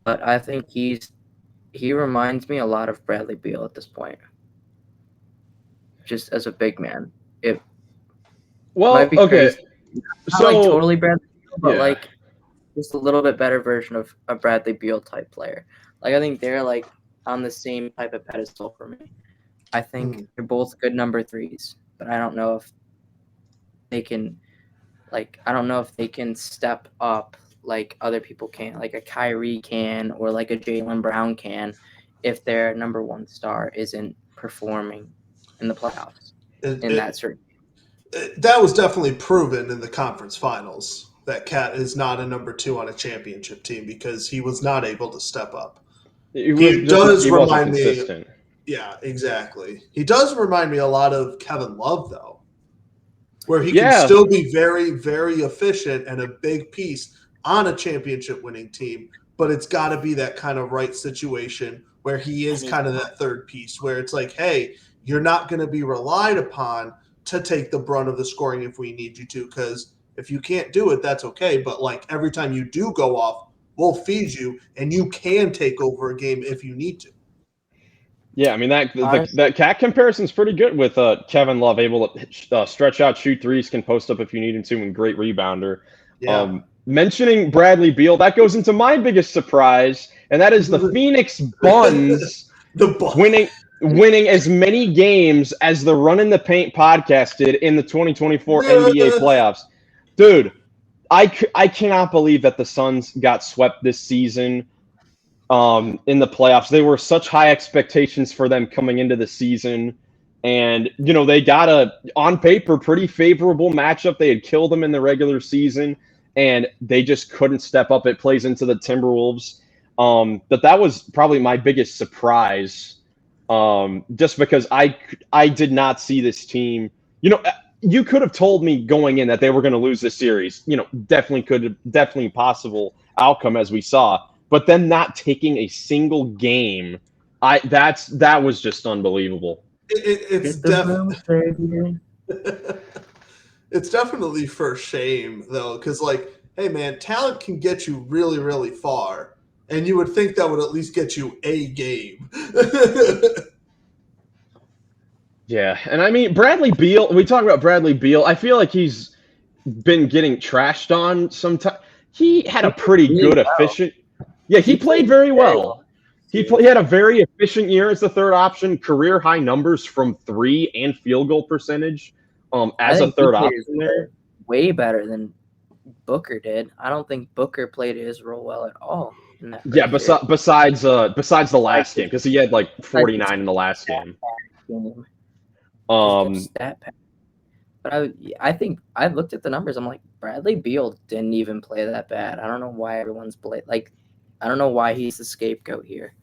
But I think he reminds me a lot of Bradley Beal at this point. Just as a big man. It might be crazy. Not like totally Bradley Beal, but like just a little bit better version of a Bradley Beal type player. Like, I think they're like on the same type of pedestal for me. I think they're both good number 3s, but I don't know if they can, step up like other people can, like a KYRIE can, or like a Jaylen Brown can, if their number 1 star isn't performing in the playoffs that certain. That was definitely proven in the conference finals that Cat is not a number 2 on a championship team because he was not able to step up. He does remind me. Yeah, exactly. He does remind me a lot of Kevin Love, though, where he can still be very, very efficient and a big piece on a championship-winning team, but it's got to be that kind of right situation where he is kind of that third piece, where it's like, hey, you're not going to be relied upon to take the brunt of the scoring if we need you to, because if you can't do it, that's okay. But like every time you do go off, we'll feed you, and you can take over a game if you need to. Yeah, I mean, that Cat comparison is pretty good with Kevin Love, able to stretch out, shoot threes, can post up if you need him to, and great rebounder. Yeah. Mentioning Bradley Beal, that goes into my biggest surprise, and that is the Phoenix Buns winning as many games as the Run in the Paint podcast did in the 2024 NBA playoffs. Dude, I cannot believe that the Suns got swept this season in the playoffs. They were such high expectations for them coming into the season. And, they got on paper, pretty favorable matchup. They had killed them in the regular season, and they just couldn't step up. It plays into the Timberwolves. That was probably my biggest surprise, just because I did not see this team. You could have told me going in that they were going to lose this series. Definitely possible outcome as we saw. But then not taking a single game, that was just unbelievable. It's definitely it's definitely for shame though, because hey man, talent can get you really, really far, and you would think that would at least get you a game. Yeah, and I mean Bradley Beal. We talk about Bradley Beal. I feel like he's been getting trashed on sometimes. He had a pretty good, efficient. Yeah, he played very well. He had a very efficient year as the third option, career high numbers from 3 and field goal percentage. As a third option there, way better than Booker did. I don't think Booker played his role well at all. Yeah, besides the last game, because he had 49 in the last game. But I think I looked at the numbers. I'm like, Bradley Beal didn't even play that bad. I don't know why everyone's played I don't know why he's the scapegoat here.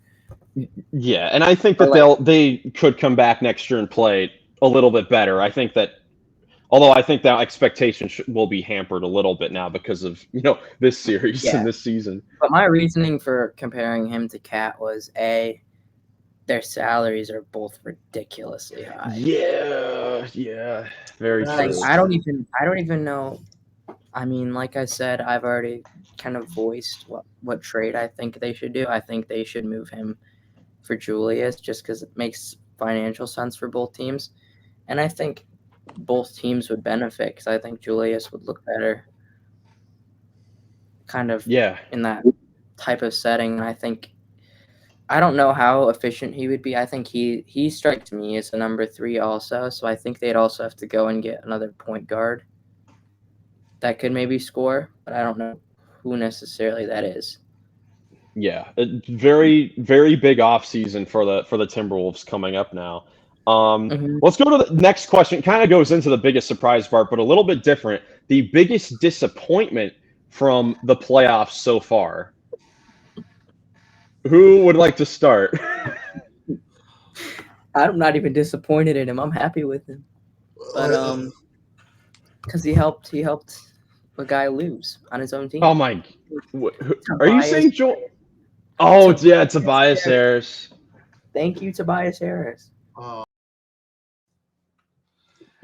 Yeah, and I think that they could come back next year and play a little bit better. I think that, although I think that expectation will be hampered a little bit now because of this series and this season. But my reasoning for comparing him to Cat was their salaries are both ridiculously high. Yeah, very true. I don't even know. I mean, like I said, I've already kind of voiced what trade I think they should do. I think they should move him for Julius just because it makes financial sense for both teams. And I think both teams would benefit because I think Julius would look better kind of in that type of setting. And I don't know how efficient he would be. I think he strikes me as a number 3 also. So I think they'd also have to go and get another point guard that could maybe score, but I don't know who necessarily that is. Yeah, a very, very big offseason for the Timberwolves coming up now. Let's go to the next question. It kind of goes into the biggest surprise part, but a little bit different. The biggest disappointment from the playoffs so far. Who would like to start? I'm not even disappointed in him. I'm happy with him, but because he helped a guy lose on his own team. Oh my! Are you saying Joel? Oh yeah, Tobias Harris. Thank you, Tobias Harris.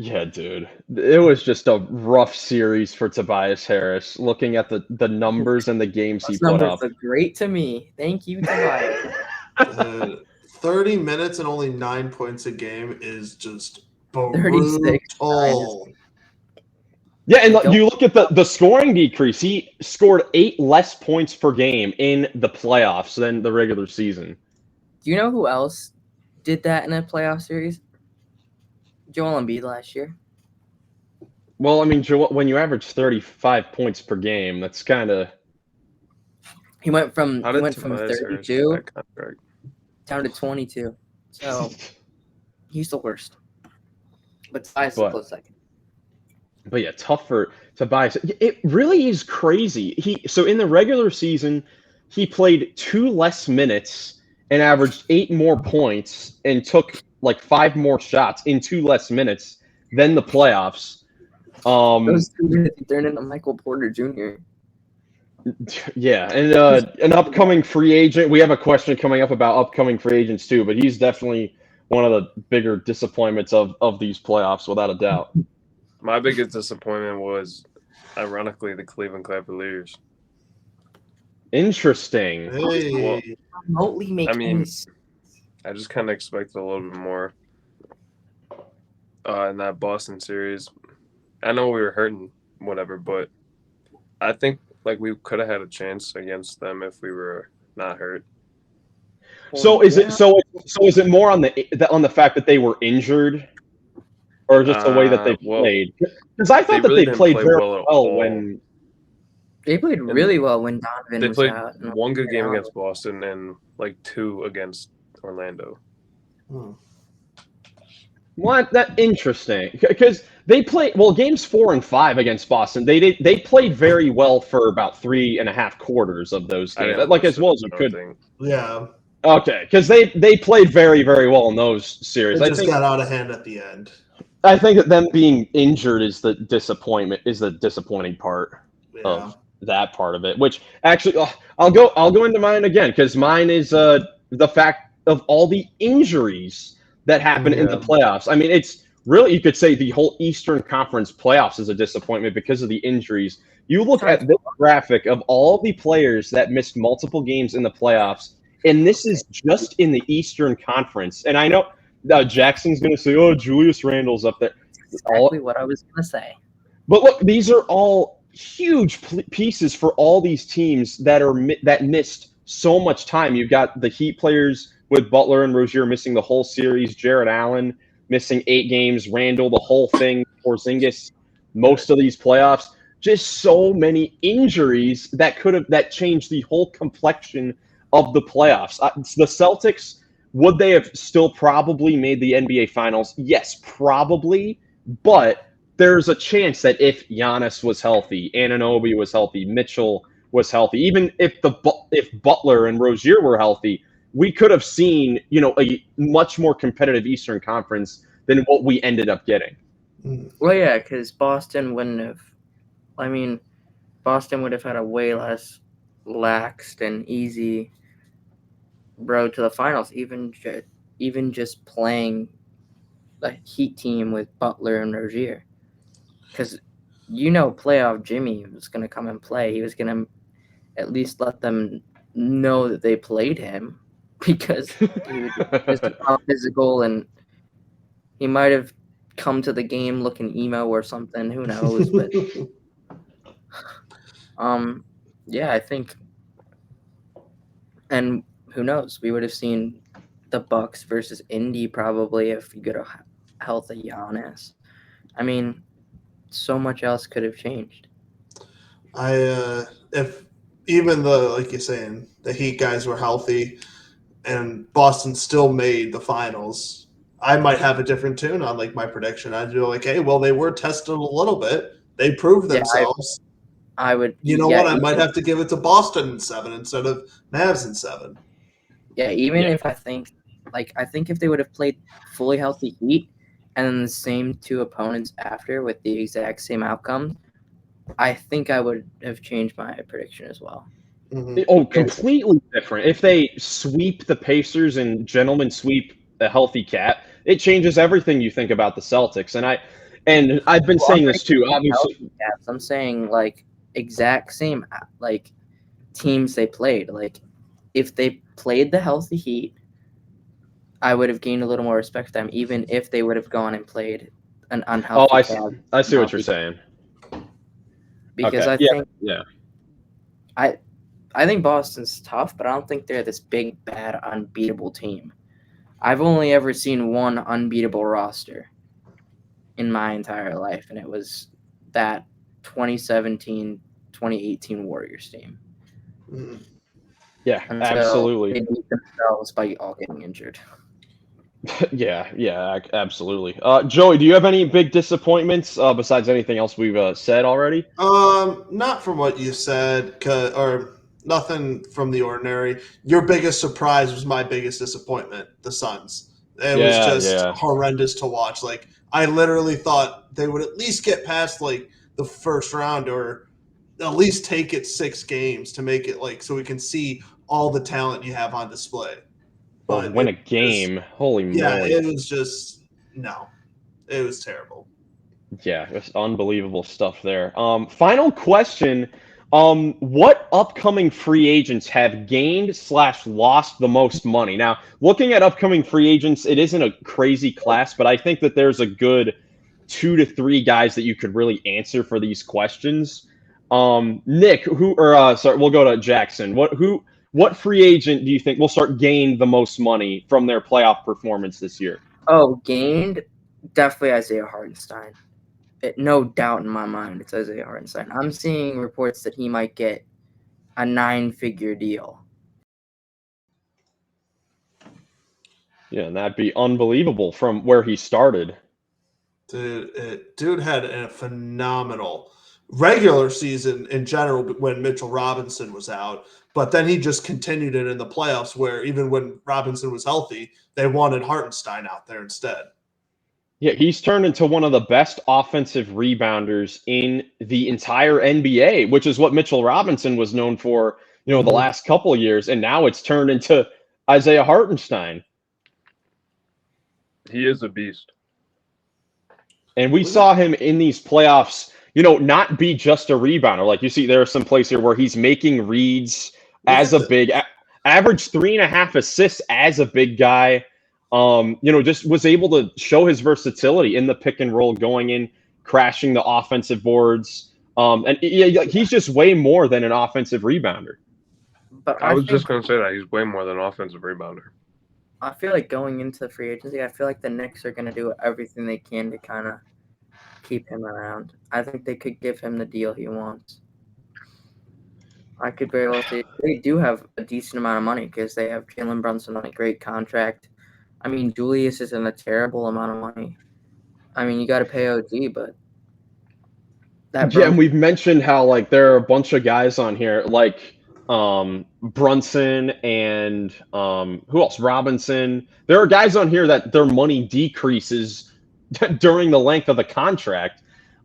Yeah, dude. It was just a rough series for Tobias Harris. Looking at the numbers and the games he put up. Look great to me. Thank you, Tobias. 30 minutes and only 9 points a game is just 36. Yeah, and you look at the scoring decrease. He scored 8 less points per game in the playoffs than the regular season. Do you know who else did that in a playoff series? Joel Embiid last year. Well, I mean, Joel, when you average 35 points per game, that's kind of. He went from 32 down to 22. So he's the worst. But Tobias is a close second. But yeah, tough for Tobias. It really is crazy. So in the regular season, he played 2 less minutes and averaged 8 more points and took 5 more shots in 2 less minutes than the playoffs. Those 2 minutes turned into Michael Porter Jr. Yeah, and an upcoming free agent. We have a question coming up about upcoming free agents too, but he's definitely one of the bigger disappointments of these playoffs, without a doubt. My biggest disappointment was, ironically, the Cleveland Cavaliers. Interesting. Hey. Remotely making I just kind of expected a little bit more in that Boston series. I know we were hurting, whatever, but I think we could have had a chance against them if we were not hurt. So is it more on the fact that they were injured, or just the way that they played? Because I thought that they played very well when they played really well when Donovan was out. They played one good game against Boston and 2 against Orlando. What? That interesting, because They play well. Games 4 and 5 against Boston. They played very well for about 3.5 quarters of those I games, didn't like watch as well as those, you I could. don't think. Yeah, Okay, because they played very, very well in those series. it I just think got out of hand at the end. that them being injured is the disappointing part Yeah. of that part of it. Which actually, I'll go into mine again because mine is the fact of all the injuries that happen in the Yeah. playoffs. I mean, it's really, you could say the whole Eastern Conference playoffs is a disappointment because of the injuries. You look at this graphic of all the players that missed multiple games in the playoffs, and this is just in the Eastern Conference. And I know Jackson's going to say, "Oh, Julius Randle's up there." Exactly what I was gonna say. But look, these are all huge pieces for all these teams that missed so much time. You've got the Heat players with Butler and Rozier missing the whole series, Jared Allen missing 8 games, Randall the whole thing, Porzingis most of these playoffs. Just so many injuries that changed the whole complexion of the playoffs. The Celtics, would they have still probably made the NBA Finals? Yes, probably, but there's a chance that if Giannis was healthy, Anunoby was healthy, Mitchell was healthy, even if Butler and Rozier were healthy, we could have seen, a much more competitive Eastern Conference than what we ended up getting. Well, yeah, because Boston wouldn't have. I mean, Boston would have had a way less laxed and easy road to the finals, even just playing the Heat team with Butler and Rozier. Because playoff Jimmy was going to come and play. He was going to at least let them know that they played him, because he was physical, and he might have come to the game looking emo or something. Who knows? But yeah, I think, and who knows? We would have seen the Bucks versus Indy probably if you get a healthy Giannis. I mean, so much else could have changed. If even like you're saying, the Heat guys were healthy and Boston still made the finals, I might have a different tune on like my prediction. I'd be like, hey, well, they were tested a little bit. They proved themselves. I would. You know what? I might have to give it to Boston in 7 instead of Mavs in 7. Yeah, if I think if they would have played fully healthy Heat and then the same 2 opponents after with the exact same outcome, I think I would have changed my prediction as well. Mm-hmm. Oh, completely different. If they sweep the Pacers and gentlemen sweep a healthy Cat, it changes everything you think about the Celtics. And I've been saying this too. Obviously, I'm saying exact same teams they played. If they played the healthy Heat, I would have gained a little more respect for them, even if they would have gone and played an unhealthy. Oh, I see what you're saying. Because okay. I think Boston's tough, but I don't think they're this big, bad, unbeatable team. I've only ever seen one unbeatable roster in my entire life, and it was that 2017-2018 Warriors team. Mm-hmm. Yeah, absolutely. They beat themselves by all getting injured. Yeah, absolutely. Joey, do you have any big disappointments besides anything else we've said already? Not from what you said, or nothing from the ordinary. Your biggest surprise was my biggest disappointment, the Suns. It was just horrendous to watch. I literally thought they would at least get past the first round, or at least take it 6 games to make it so we can see all the talent you have on display. But win a game. Holy moly. Yeah, it was just no. It was terrible. Yeah, it's unbelievable stuff there. Final question. What upcoming free agents have gained/lost the most money? Now, looking at upcoming free agents, it isn't a crazy class, but I think that there's a good 2 to 3 guys that you could really answer for these questions. Nick, we'll go to Jackson. What free agent do you think will start gain the most money from their playoff performance this year? Oh, gained? Definitely Isaiah Hartenstein. No doubt in my mind, it's Isaiah Hartenstein. I'm seeing reports that he might get a 9-figure deal. Yeah, and that'd be unbelievable from where he started. Dude had a phenomenal regular season in general when Mitchell Robinson was out, but then he just continued it in the playoffs where even when Robinson was healthy, they wanted Hartenstein out there instead. Yeah, he's turned into one of the best offensive rebounders in the entire NBA, which is what Mitchell Robinson was known for, the last couple of years, and now it's turned into Isaiah Hartenstein. He is a beast. And we saw him in these playoffs, not be just a rebounder. Like you see, there are some plays here where he's making reads as a big, average 3.5 assists as a big guy. Just was able to show his versatility in the pick and roll, going in, crashing the offensive boards. He's just way more than an offensive rebounder. But I was just going to say that he's way more than an offensive rebounder. I feel like going into the free agency, I feel like the Knicks are going to do everything they can to kind of keep him around. I think they could give him the deal he wants. I could very well say they do have a decent amount of money because they have Jalen Brunson on a great contract. I mean, Julius isn't a terrible amount of money. I mean, you got to pay OG, but and we've mentioned how there are a bunch of guys on here Brunson and who else? Robinson. There are guys on here that their money decreases during the length of the contract.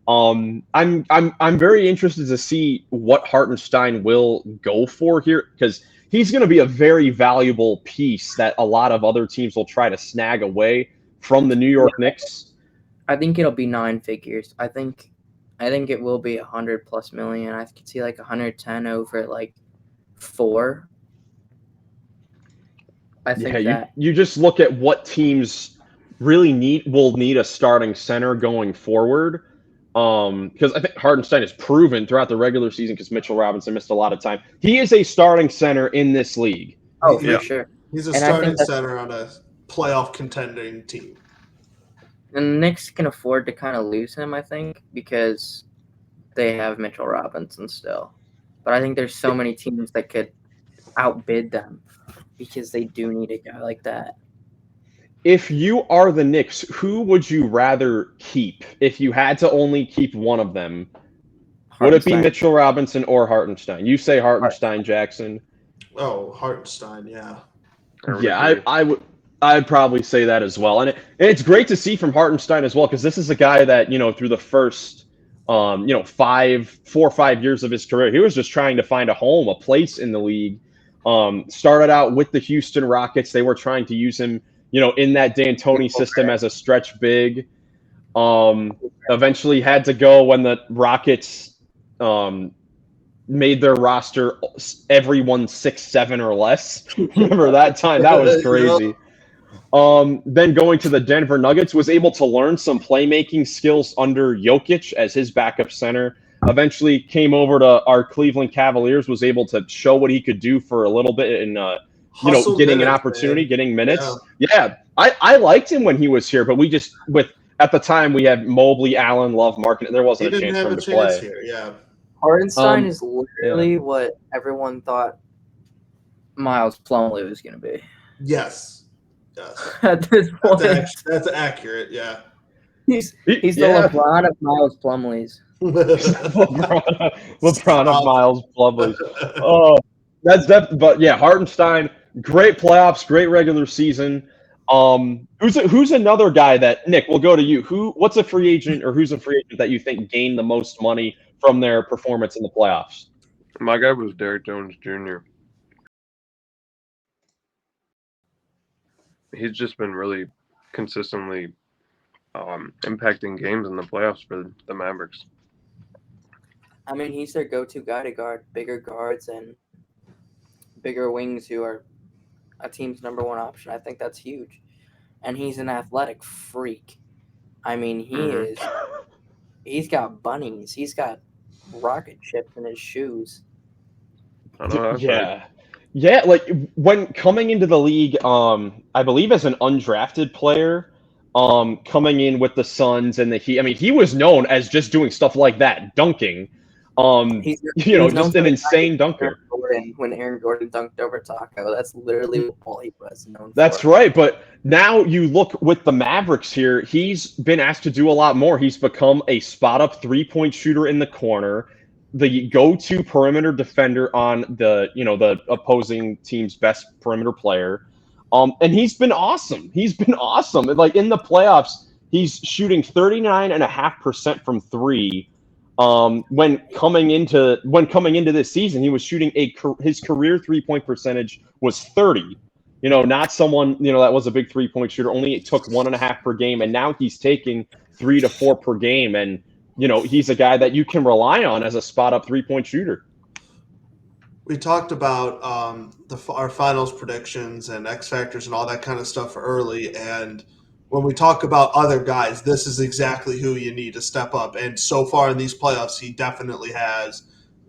I'm very interested to see what Hartenstein will go for here, because he's going to be a very valuable piece that a lot of other teams will try to snag away from the New York Knicks. I think it'll be 9 figures. I think it will be $100+ million. I could see 110 over 4. I think you just look at what teams really will need a starting center going forward. Because I think Hartenstein has proven throughout the regular season, because Mitchell Robinson missed a lot of time, he is a starting center in this league. Oh, for sure. He's a starting center on a playoff contending team. And the Knicks can afford to kind of lose him, I think, because they have Mitchell Robinson still. But I think there's so many teams that could outbid them because they do need a guy like that. If you are the Knicks, who would you rather keep if you had to only keep one of them? Would it be Mitchell Robinson or Hartenstein? You say Hartenstein, Jackson. Oh, Hartenstein, yeah. Yeah, I'd probably say that as well. And it's great to see from Hartenstein as well, because this is a guy that, through the first 4 or 5 years of his career, he was just trying to find a home, a place in the league. Started out with the Houston Rockets. They were trying to use him, in that D'Antoni system as a stretch big. Eventually had to go when the Rockets made their roster everyone 6'7" or less. Remember that time? That was crazy. Then going to the Denver Nuggets, was able to learn some playmaking skills under Jokic as his backup center. Eventually came over to our Cleveland Cavaliers, was able to show what he could do for a little bit in getting an opportunity, getting minutes. Yeah, I liked him when he was here, but at the time we had Mobley, Allen, Love, Mark, there wasn't a chance for him to play. Here, yeah. Hartenstein is literally what everyone thought Miles Plumlee was going to be. Yes. At this point, that's accurate. Yeah. He's the LeBron of Miles Plumlee's. LeBron of Miles Plumlee's. Oh, that's definitely. But yeah, Hartenstein, great playoffs, great regular season. Who's another guy that, Nick, we'll go to you. Who's a free agent that you think gained the most money from their performance in the playoffs? My guy was Derrick Jones Jr. He's just been really consistently impacting games in the playoffs for the Mavericks. I mean, he's their go-to guy to guard bigger guards and bigger wings who are a team's number one option. I think that's huge. And he's an athletic freak. I mean, he's got bunnies. He's got rocket ships in his shoes. Yeah, like when coming into the league, I believe as an undrafted player, coming in with the Suns and the Heat. I mean, he was known as just doing stuff like that, dunking. Just an insane dunker. When Aaron Gordon dunked over Taco, that's literally all he was known for. That's right, but now you look with the Mavericks here, he's been asked to do a lot more. He's become a spot-up three-point shooter in the corner, the go-to perimeter defender on the opposing team's best perimeter player. And he's been awesome. Like in the playoffs, he's shooting 39.5% from three. When coming into this season, he was shooting his career 3-point percentage was 30. Not someone that was a big 3-point shooter. Only it took 1.5 per game, and now he's taking 3 to 4 per game. And he's a guy that you can rely on as a spot up 3-point shooter. We talked about our finals predictions and X factors and all that kind of stuff early, and when we talk about other guys, this is exactly who you need to step up. And so far in these playoffs, he definitely has.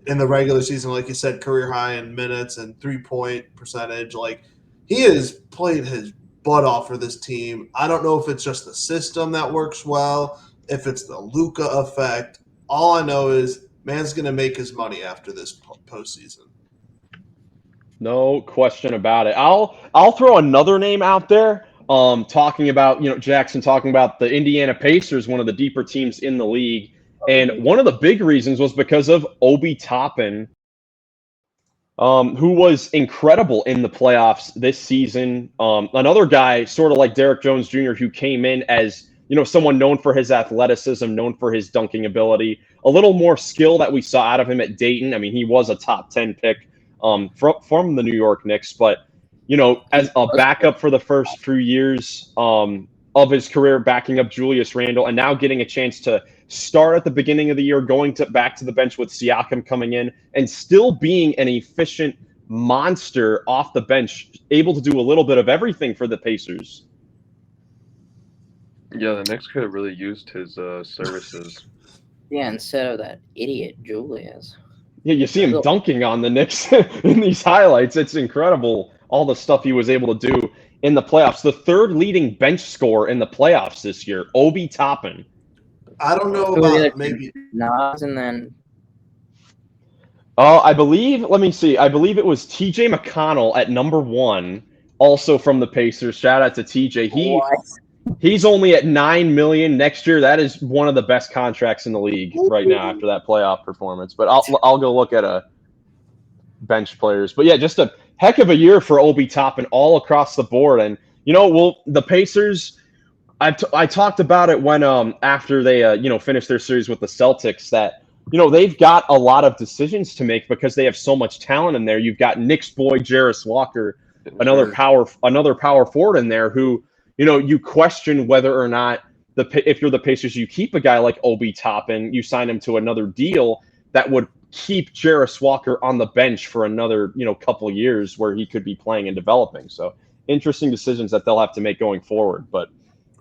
In the regular season, like you said, career high in minutes and 3-point percentage. Like, he has played his butt off for this team. I don't know if it's just the system that works well, if it's the Luka effect. All I know is man's going to make his money after this postseason. No question about it. I'll throw another name out there. Talking about, Jackson talking about the Indiana Pacers, one of the deeper teams in the league. And one of the big reasons was because of Obi Toppin, who was incredible in the playoffs this season. Another guy, sort of like Derek Jones Jr., who came in as, someone known for his athleticism, known for his dunking ability, a little more skill that we saw out of him at Dayton. I mean, he was a top 10 pick from the New York Knicks, but as a backup for the first few years of his career, backing up Julius Randle, and now getting a chance to start at the beginning of the year, going back to the bench with Siakam coming in, and still being an efficient monster off the bench, able to do a little bit of everything for the Pacers. Yeah, the Knicks could have really used his services. Yeah, instead of that idiot Julius. Yeah, you see him dunking on the Knicks in these highlights. It's incredible, all the stuff he was able to do in the playoffs. The third leading bench scorer in the playoffs this year, Obi Toppin. I don't know about maybe Nas and then. I believe it was TJ McConnell at number 1, also from the Pacers. Shout out to TJ. He's only at $9 million next year. That is one of the best contracts in the league right now after that playoff performance. But I'll go look at bench players. But yeah, just a heck of a year for Obi Toppin all across the board. And the Pacers. I talked about it when after they finished their series with the Celtics that they've got a lot of decisions to make because they have so much talent in there. You've got Knicks boy Jarris Walker, another power forward in there who. You question whether or not if you're the Pacers, you keep a guy like Obi Toppin, you sign him to another deal that would keep Jarris Walker on the bench for another, couple of years where he could be playing and developing. So interesting decisions that they'll have to make going forward. But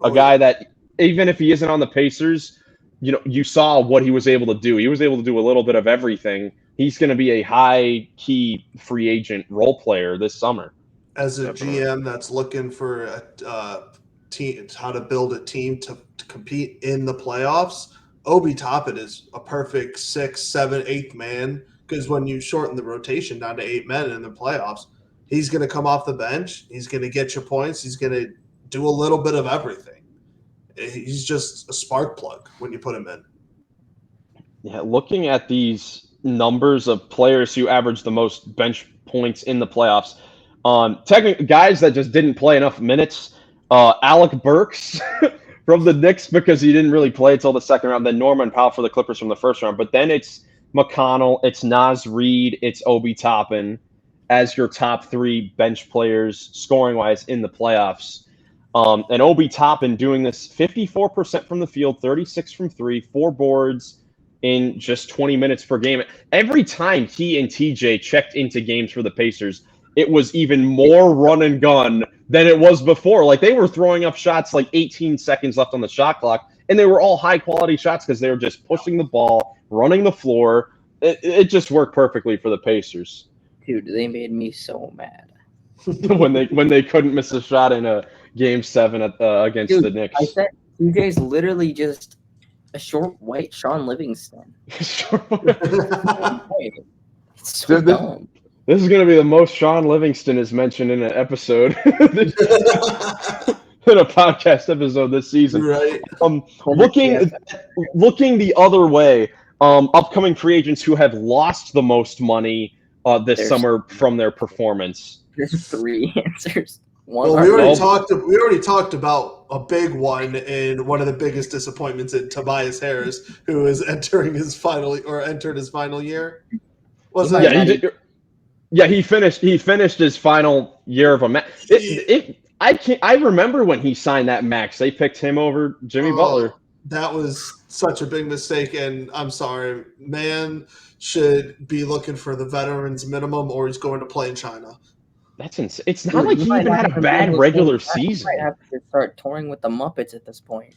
a guy that, even if he isn't on the Pacers, you saw what he was able to do. He was able to do a little bit of everything. He's going to be a high key free agent role player this summer. As a GM that's looking for a team, how to build a team to compete in the playoffs, Obi Toppin is a perfect 6th, 7th, 8th man, because when you shorten the rotation down to 8 men in the playoffs, he's going to come off the bench. He's going to get your points. He's going to do a little bit of everything. He's just a spark plug when you put him in. Yeah, looking at these numbers of players who average the most bench points in the playoffs, technically, guys that just didn't play enough minutes. Alec Burks from the Knicks because he didn't really play until the second round. Then Norman Powell for the Clippers from the first round. But then it's McConnell, it's Naz Reid, it's Obi Toppin as your top 3 bench players scoring-wise in the playoffs. And Obi Toppin doing this 54% from the field, 36 from 3, 4 boards in just 20 minutes per game. Every time he and TJ checked into games for the Pacers, it was even more run and gun than it was before. Like, they were throwing up shots like 18 seconds left on the shot clock, and they were all high-quality shots because they were just pushing the ball, running the floor. It just worked perfectly for the Pacers. Dude, they made me so mad. when they couldn't miss a shot in a Game 7 against the Knicks. I said, you guys literally just a short white Sean Livingston. Sure. It's so Dude, this- dumb. This is going to be the most Sean Livingston is mentioned in an episode, in a podcast episode this season. Right. Looking the other way, upcoming free agents who have lost the most money this summer from their performance. There's 3 answers. Well, we already talked about a big one in one of the biggest disappointments in Tobias Harris, who is entered his final year. He finished his final year of a max. I remember when he signed that max. They picked him over Jimmy Butler. That was such a big mistake, and I'm sorry. Man should be looking for the veterans minimum, or he's going to play in China. That's insane. It's not like he even had a bad regular season. He might have to start touring with the Muppets at this point.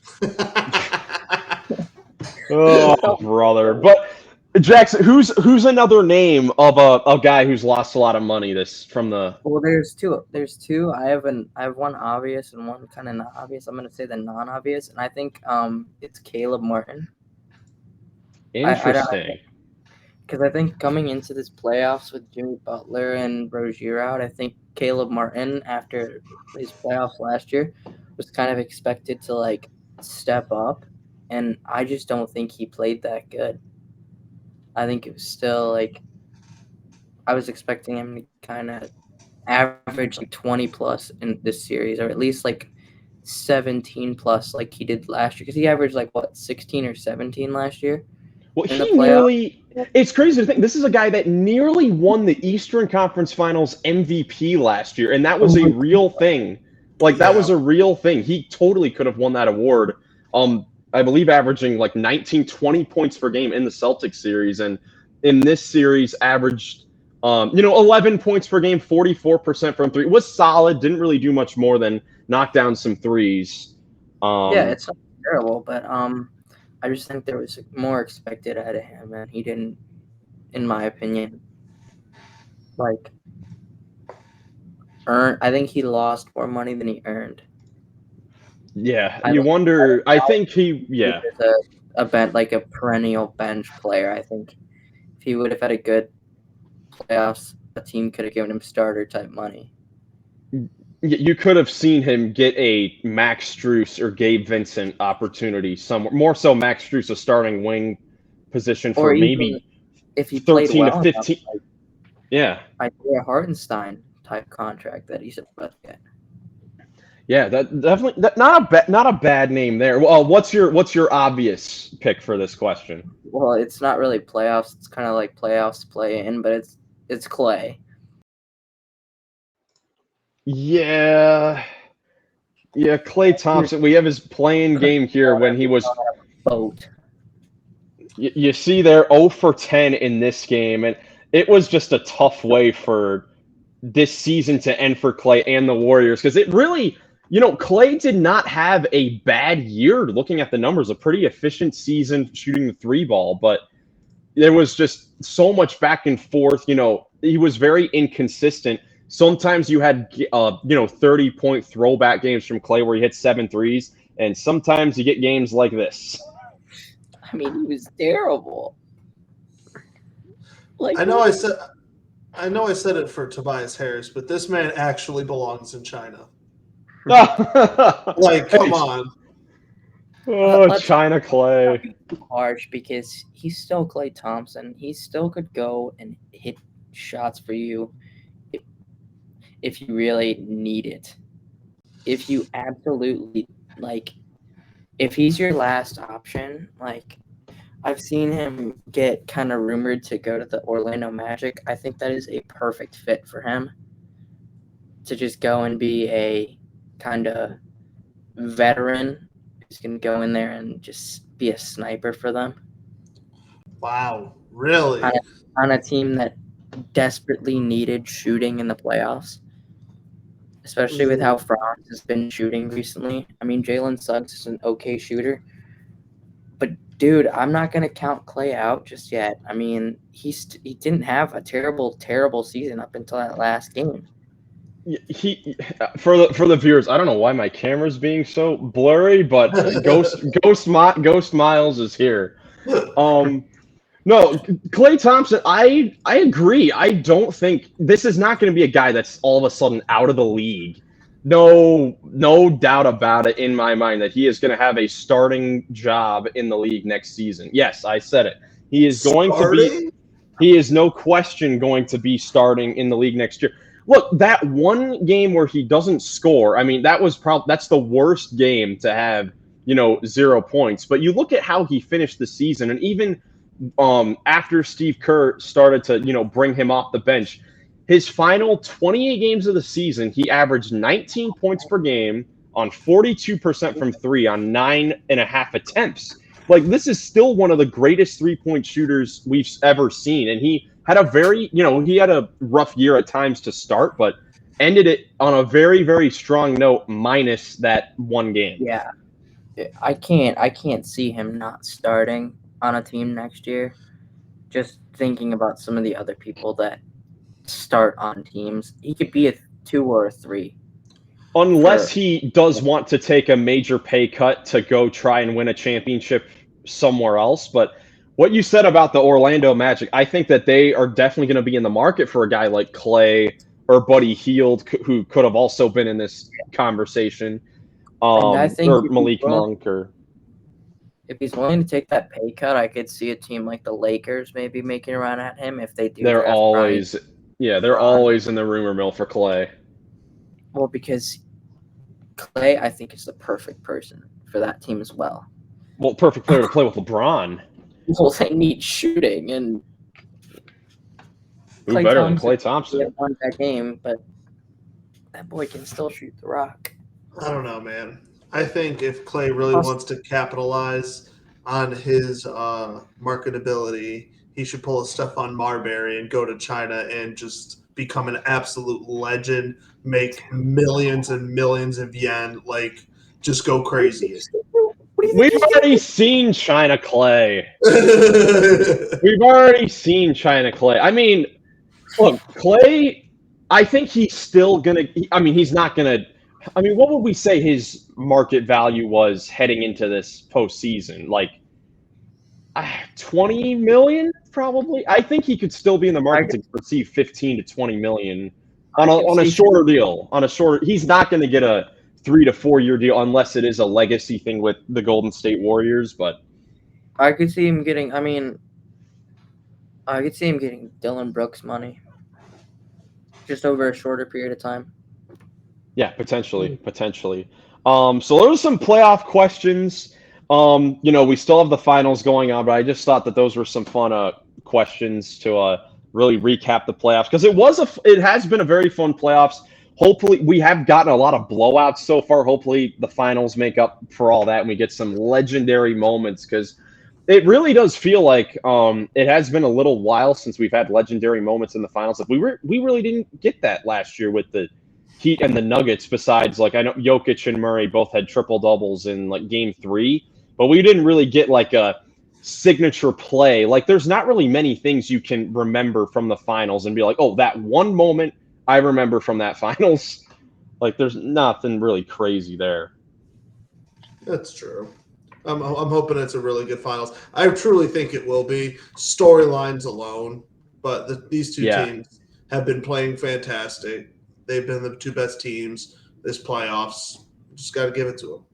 Oh, brother. But Jackson, who's another name of a guy who's lost a lot of money from the? Well, there's two. I have one obvious and one kind of not obvious. I'm gonna say the non-obvious, and I think it's Caleb Martin. Interesting. Because I think coming into this playoffs with Jimmy Butler and Rozier out, I think Caleb Martin, after his playoffs last year, was kind of expected to like step up, and I just don't think he played that good. I think it was still like I was expecting him to kind of average like 20 plus in this series, or at least like 17 plus like he did last year, because he averaged like 16 or 17 last year. Well, it's crazy to think this is a guy that nearly won the Eastern Conference Finals MVP last year, and that was a real thing. That was a real thing. He totally could have won that award. I believe averaging like 19, 20 points per game in the Celtics series, and in this series averaged 11 points per game, 44% from 3. It was solid, didn't really do much more than knock down some threes. It's not terrible, but I just think there was more expected out of him, and he didn't, in my opinion, earn. I think he lost more money than he earned. Yeah, you wonder. I think he was a perennial bench player. I think if he would have had a good playoffs, a team could have given him starter type money. You could have seen him get a Max Strus or Gabe Vincent opportunity somewhere. More so, Max Strus, a starting wing position for maybe if he 13 well to 15. Enough, Isaiah Hartenstein type contract that he's about to get. Yeah, that definitely not a bad name there. Well, what's your obvious pick for this question? Well, it's not really playoffs. It's kind of like playoffs play in, but it's Clay. Yeah, Klay Thompson. We have his playing game here when he was. You see there, 0 for 10 in this game, and it was just a tough way for this season to end for Klay and the Warriors, because it really, Klay did not have a bad year. Looking at the numbers, a pretty efficient season shooting the 3 ball, but there was just so much back and forth. He was very inconsistent. Sometimes you had 30-point throwback games from Klay where he hit 7 threes, and sometimes you get games like this. I mean, he was terrible. I know I said it for Tobias Harris, but this man actually belongs in China. Come on. Oh, China Klay. Harsh, because he's still Klay Thompson. He still could go and hit shots for you if you really need it. If you absolutely if he's your last option, I've seen him get kind of rumored to go to the Orlando Magic. I think that is a perfect fit for him to just go and be a kind of veteran who's going to go in there and just be a sniper for them. Wow, really? On a team that desperately needed shooting in the playoffs, especially with how Franz has been shooting recently. I mean, Jalen Suggs is an okay shooter, but dude, I'm not going to count Klay out just yet. I mean, he didn't have a terrible season up until that last game. he for the viewers, I don't know why my camera's being so blurry, but Ghost Miles is here. No, Klay Thompson, I agree. I don't think this is not going to be a guy that's all of a sudden out of the league. No doubt about it in my mind that he is going to have a starting job in the league next season. Yes, I said it. He is going to be. He is no question going to be starting in the league next year. Look, that one game where he doesn't score, I mean, that's the worst game to have, 0 points. But you look at how he finished the season, and even after Steve Kerr started to, bring him off the bench, his final 28 games of the season, he averaged 19 points per game on 42% from three on 9.5 attempts. Like, this is still one of the greatest three-point shooters we've ever seen. And he had he had a rough year at times to start, but ended it on a very, very strong note minus that one game. Yeah. I can't see him not starting on a team next year. Just thinking about some of the other people that start on teams. He could be a 2 or a 3. Unless he does want to take a major pay cut to go try and win a championship somewhere else. But what you said about the Orlando Magic, I think that they are definitely going to be in the market for a guy like Klay or Buddy Hield, who could have also been in this conversation, I think or Malik Monk. Or if he's willing to take that pay cut, I could see a team like the Lakers maybe making a run at him if they do. They're always in the rumor mill for Klay. Well, because Klay, I think, is the perfect person for that team as well. Well, perfect player to play with LeBron. Well, they need shooting, and who better than Klay Thompson? He won that game, but that boy can still shoot the rock. I don't know, man. I think if Klay really wants to capitalize on his marketability, he should pull a Stephon Marbury and go to China and just become an absolute legend, make millions and millions of yen, like just go crazy. We've already seen China Klay. We've already seen China Klay. I mean, look, Klay, I think he's still going to – I mean, he's not going to – I mean, what would we say his market value was heading into this postseason? Like 20 million probably? I think he could still be in the market to receive 15 to 20 million on a shorter deal. He's not going to get a 3 to 4 year deal unless it is a legacy thing with the Golden State Warriors. But I could see him getting. I could see him getting Dylan Brooks money, just over a shorter period of time. Yeah, potentially. So there was some playoff questions. We still have the finals going on, but I just thought that those were some fun questions to really recap the playoffs, because it has been a very fun playoffs. Hopefully, we have gotten a lot of blowouts so far. Hopefully, the finals make up for all that, and we get some legendary moments, because it really does feel like it has been a little while since we've had legendary moments in the finals. Like we really didn't get that last year with the Heat and the Nuggets. Besides, like, I know Jokic and Murray both had triple doubles in like Game 3, but we didn't really get like a signature play. Like, there's not really many things you can remember from the finals and be like, oh, that one moment I remember from that finals. Like, there's nothing really crazy there. That's true. I'm hoping it's a really good finals. I truly think it will be. Storylines alone, but these two teams have been playing fantastic. They've been the two best teams this playoffs. Just got to give it to them.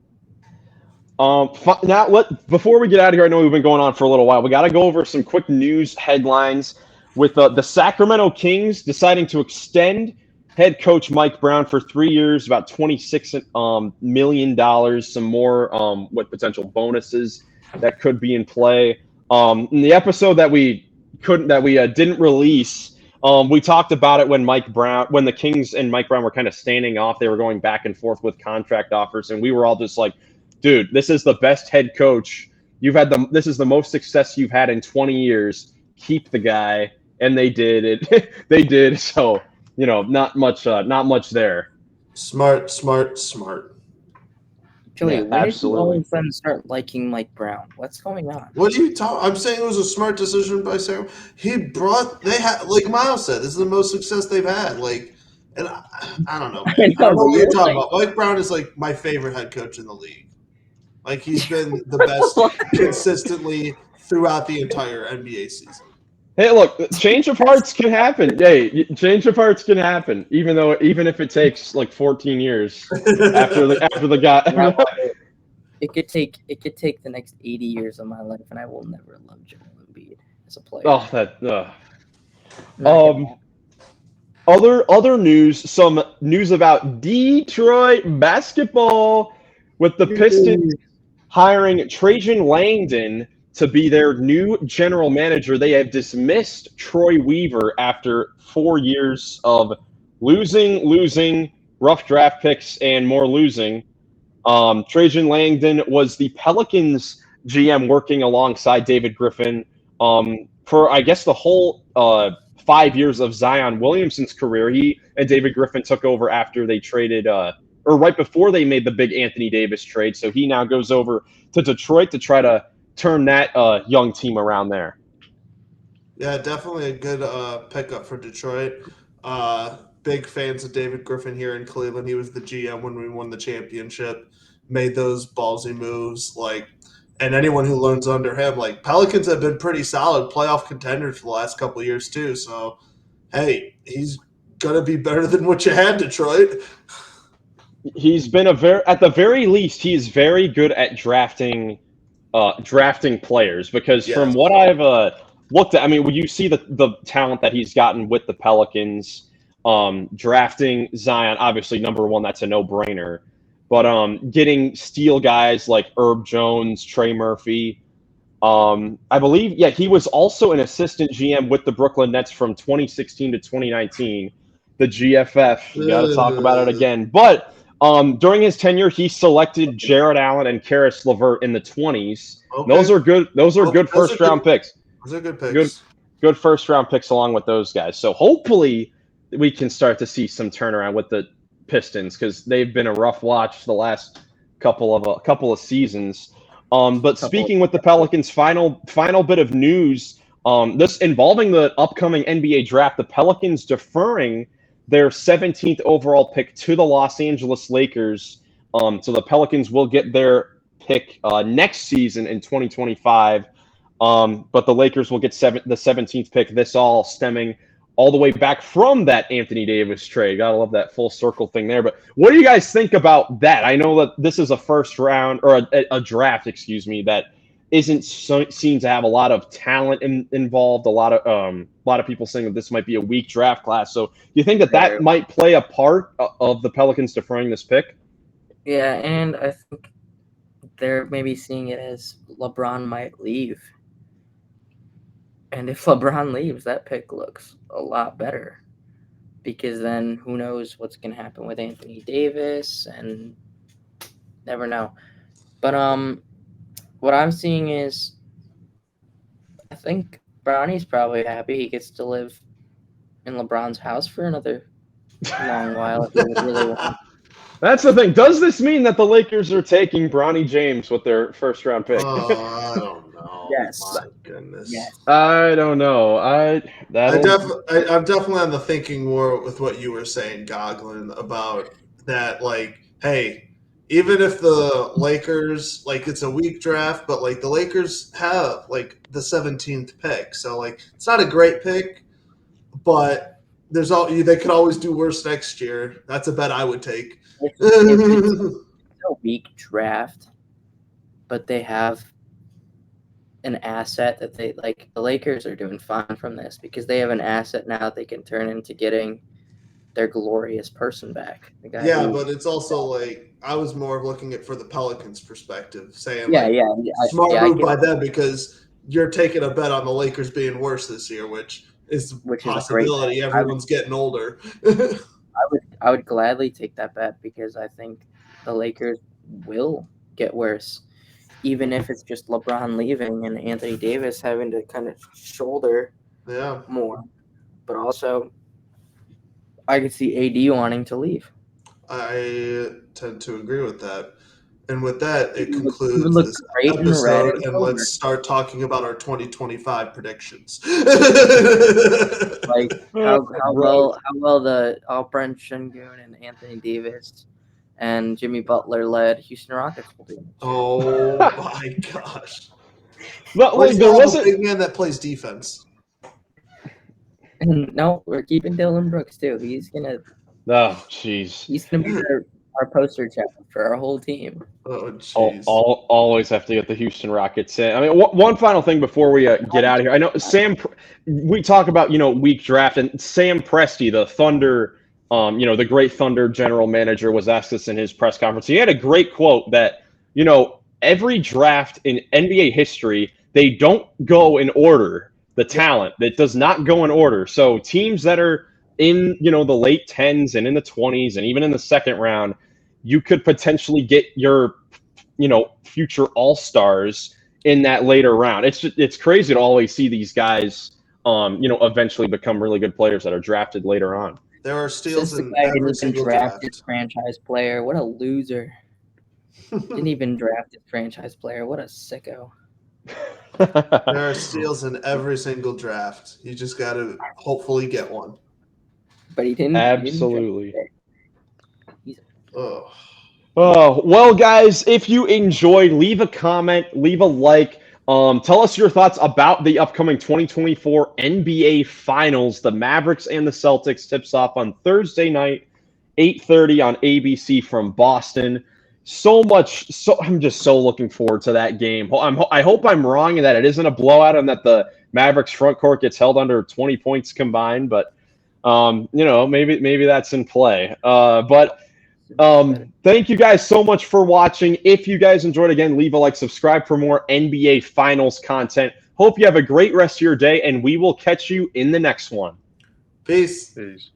Now, before we get out of here, I know we've been going on for a little while. We got to go over some quick news headlines with the Sacramento Kings deciding to extend head coach Mike Brown for 3 years, about $26 million, some more with potential bonuses that could be in play. In the episode that we didn't release, we talked about it when the Kings and Mike Brown were kind of standing off. They were going back and forth with contract offers, and we were all just like, dude, this is the best head coach you've had. This is the most success you've had in 20 years. Keep the guy. And they did it. They did. So, not much there. Smart. Joey, when did you all of a sudden start liking Mike Brown? What's going on? What are you talking? I'm saying it was a smart decision by Sam. They had, like Miles said, this is the most success they've had. Like, And I don't know, I man. I don't know know, what but you're you're talking like, about. Mike Brown is like my favorite head coach in the league. Like he's been the best consistently throughout the entire NBA season. Hey, look, change of hearts can happen. Hey, change of hearts can happen, even if it takes like 14 years after the guy. you know what? It could take the next 80 years of my life, and I will never love Joel Embiid as a player. Oh, that. Not gonna happen. Other news. Some news about Detroit basketball with the Pistons hiring Trajan Langdon to be their new general manager. They have dismissed Troy Weaver after 4 years of losing, rough draft picks, and more losing. Trajan Langdon was the Pelicans GM working alongside David Griffin for, I guess, the whole 5 years of Zion Williamson's career. He and David Griffin took over after they traded, or right before they made the big Anthony Davis trade. So he now goes over to Detroit to try to turn that young team around there. Yeah, definitely a good pickup for Detroit. Big fans of David Griffin here in Cleveland. He was the GM when we won the championship. Made those ballsy moves, and anyone who learns under him, Pelicans have been pretty solid playoff contenders for the last couple of years too. So, hey, he's gonna be better than what you had, Detroit. He's been at the very least, he is very good at drafting players, because Yes. from what I've looked at, I mean, when you see the talent that he's gotten with the Pelicans, drafting Zion, obviously number one, that's a no-brainer. But getting steal guys like Herb Jones, Trey Murphy, I believe, yeah, he was also an assistant GM with the Brooklyn Nets from 2016 to 2019. The GFF, you got to talk about it again. But during his tenure, he selected Jared Allen and Karis LeVert in the 20s. Okay. Those are good. Those are good first round picks. Those are good picks. Good first round picks along with those guys. So hopefully we can start to see some turnaround with the Pistons, because they've been a rough watch the last couple of seasons. But speaking with the Pelicans, final bit of news. This involving the upcoming NBA draft. The Pelicans deferring their 17th overall pick to the Los Angeles Lakers. So the Pelicans will get their pick next season in 2025. But the Lakers will get the 17th pick. This all stemming all the way back from that Anthony Davis trade. Gotta love that full circle thing there. But what do you guys think about that? I know that this is a first round, or a draft, excuse me, that isn't seen to have a lot of talent involved. A lot of people saying that this might be a weak draft class. So do you think that might play a part of the Pelicans deferring this pick? Yeah, and I think they're maybe seeing it as LeBron might leave. And if LeBron leaves, that pick looks a lot better, because then who knows what's going to happen with Anthony Davis, and never know. But what I'm seeing is, I think Bronny's probably happy he gets to live in LeBron's house for another long while if he would really want. That's the thing. Does this mean that the Lakers are taking Bronny James with their first round pick? Oh, I don't know. Yes. My goodness. Yes. I don't know. I'm definitely on the thinking more with what you were saying, Goglin, about that. Hey, even if the Lakers, it's a weak draft, but the Lakers have the 17th pick, so it's not a great pick, but they could always do worse next year. That's a bet I would take. If it's a weak draft, but they have an asset that they the Lakers are doing fine from this, because they have an asset now that they can turn into getting their glorious person back. But it's also I was more of looking at for the Pelicans' perspective, saying smart move by them, because you're taking a bet on the Lakers being worse this year, which is a possibility. Everyone's getting older. I would gladly take that bet, because I think the Lakers will get worse, even if it's just LeBron leaving and Anthony Davis having to kind of shoulder more. But also, I could see AD wanting to leave. I tend to agree with that. And with that, it It concludes looks this great in red episode, and and silver. let's start talking about our 2025 predictions. Like how well the Brent Şengün and Anthony Davis and Jimmy Butler led Houston Rockets will do. Oh my gosh! But Well, like, you there have a wasn't. big man that plays defense. And no, we're keeping Dylan Brooks too. He's gonna Oh, jeez. be our poster child for our whole team. Oh jeez. Always have to get the Houston Rockets in. I mean, one final thing before we get out of here. I know Sam. We talk about weak draft, and Sam Presti, the Thunder, the great Thunder general manager, was asked this in his press conference. He had a great quote that every draft in NBA history, they don't go in order. The talent that does not go in order. So teams that are in the late 10s and in the 20s and even in the second round, you could potentially get your future all-stars in that later round. It's crazy to always see these guys eventually become really good players that are drafted later on. There are steals Since the in guy every didn't even single draft his draft. franchise player. What a loser. Didn't even draft his franchise player. What a sicko. There are steals in every single draft. You just got to hopefully get one. But he didn't. Absolutely. Oh. Oh, well, guys, if you enjoyed, leave a comment, leave a like. Tell us your thoughts about the upcoming 2024 NBA Finals. The Mavericks and the Celtics tips off on Thursday night, 8:30 on ABC from Boston. I'm just so looking forward to that game. I hope I'm wrong and that it isn't a blowout and that the Mavericks front court gets held under 20 points combined, but maybe that's in play. Thank you guys so much for watching. If you guys enjoyed, again, leave a like, subscribe for more NBA Finals content. Hope you have a great rest of your day, and we will catch you in the next one. Peace. Peace.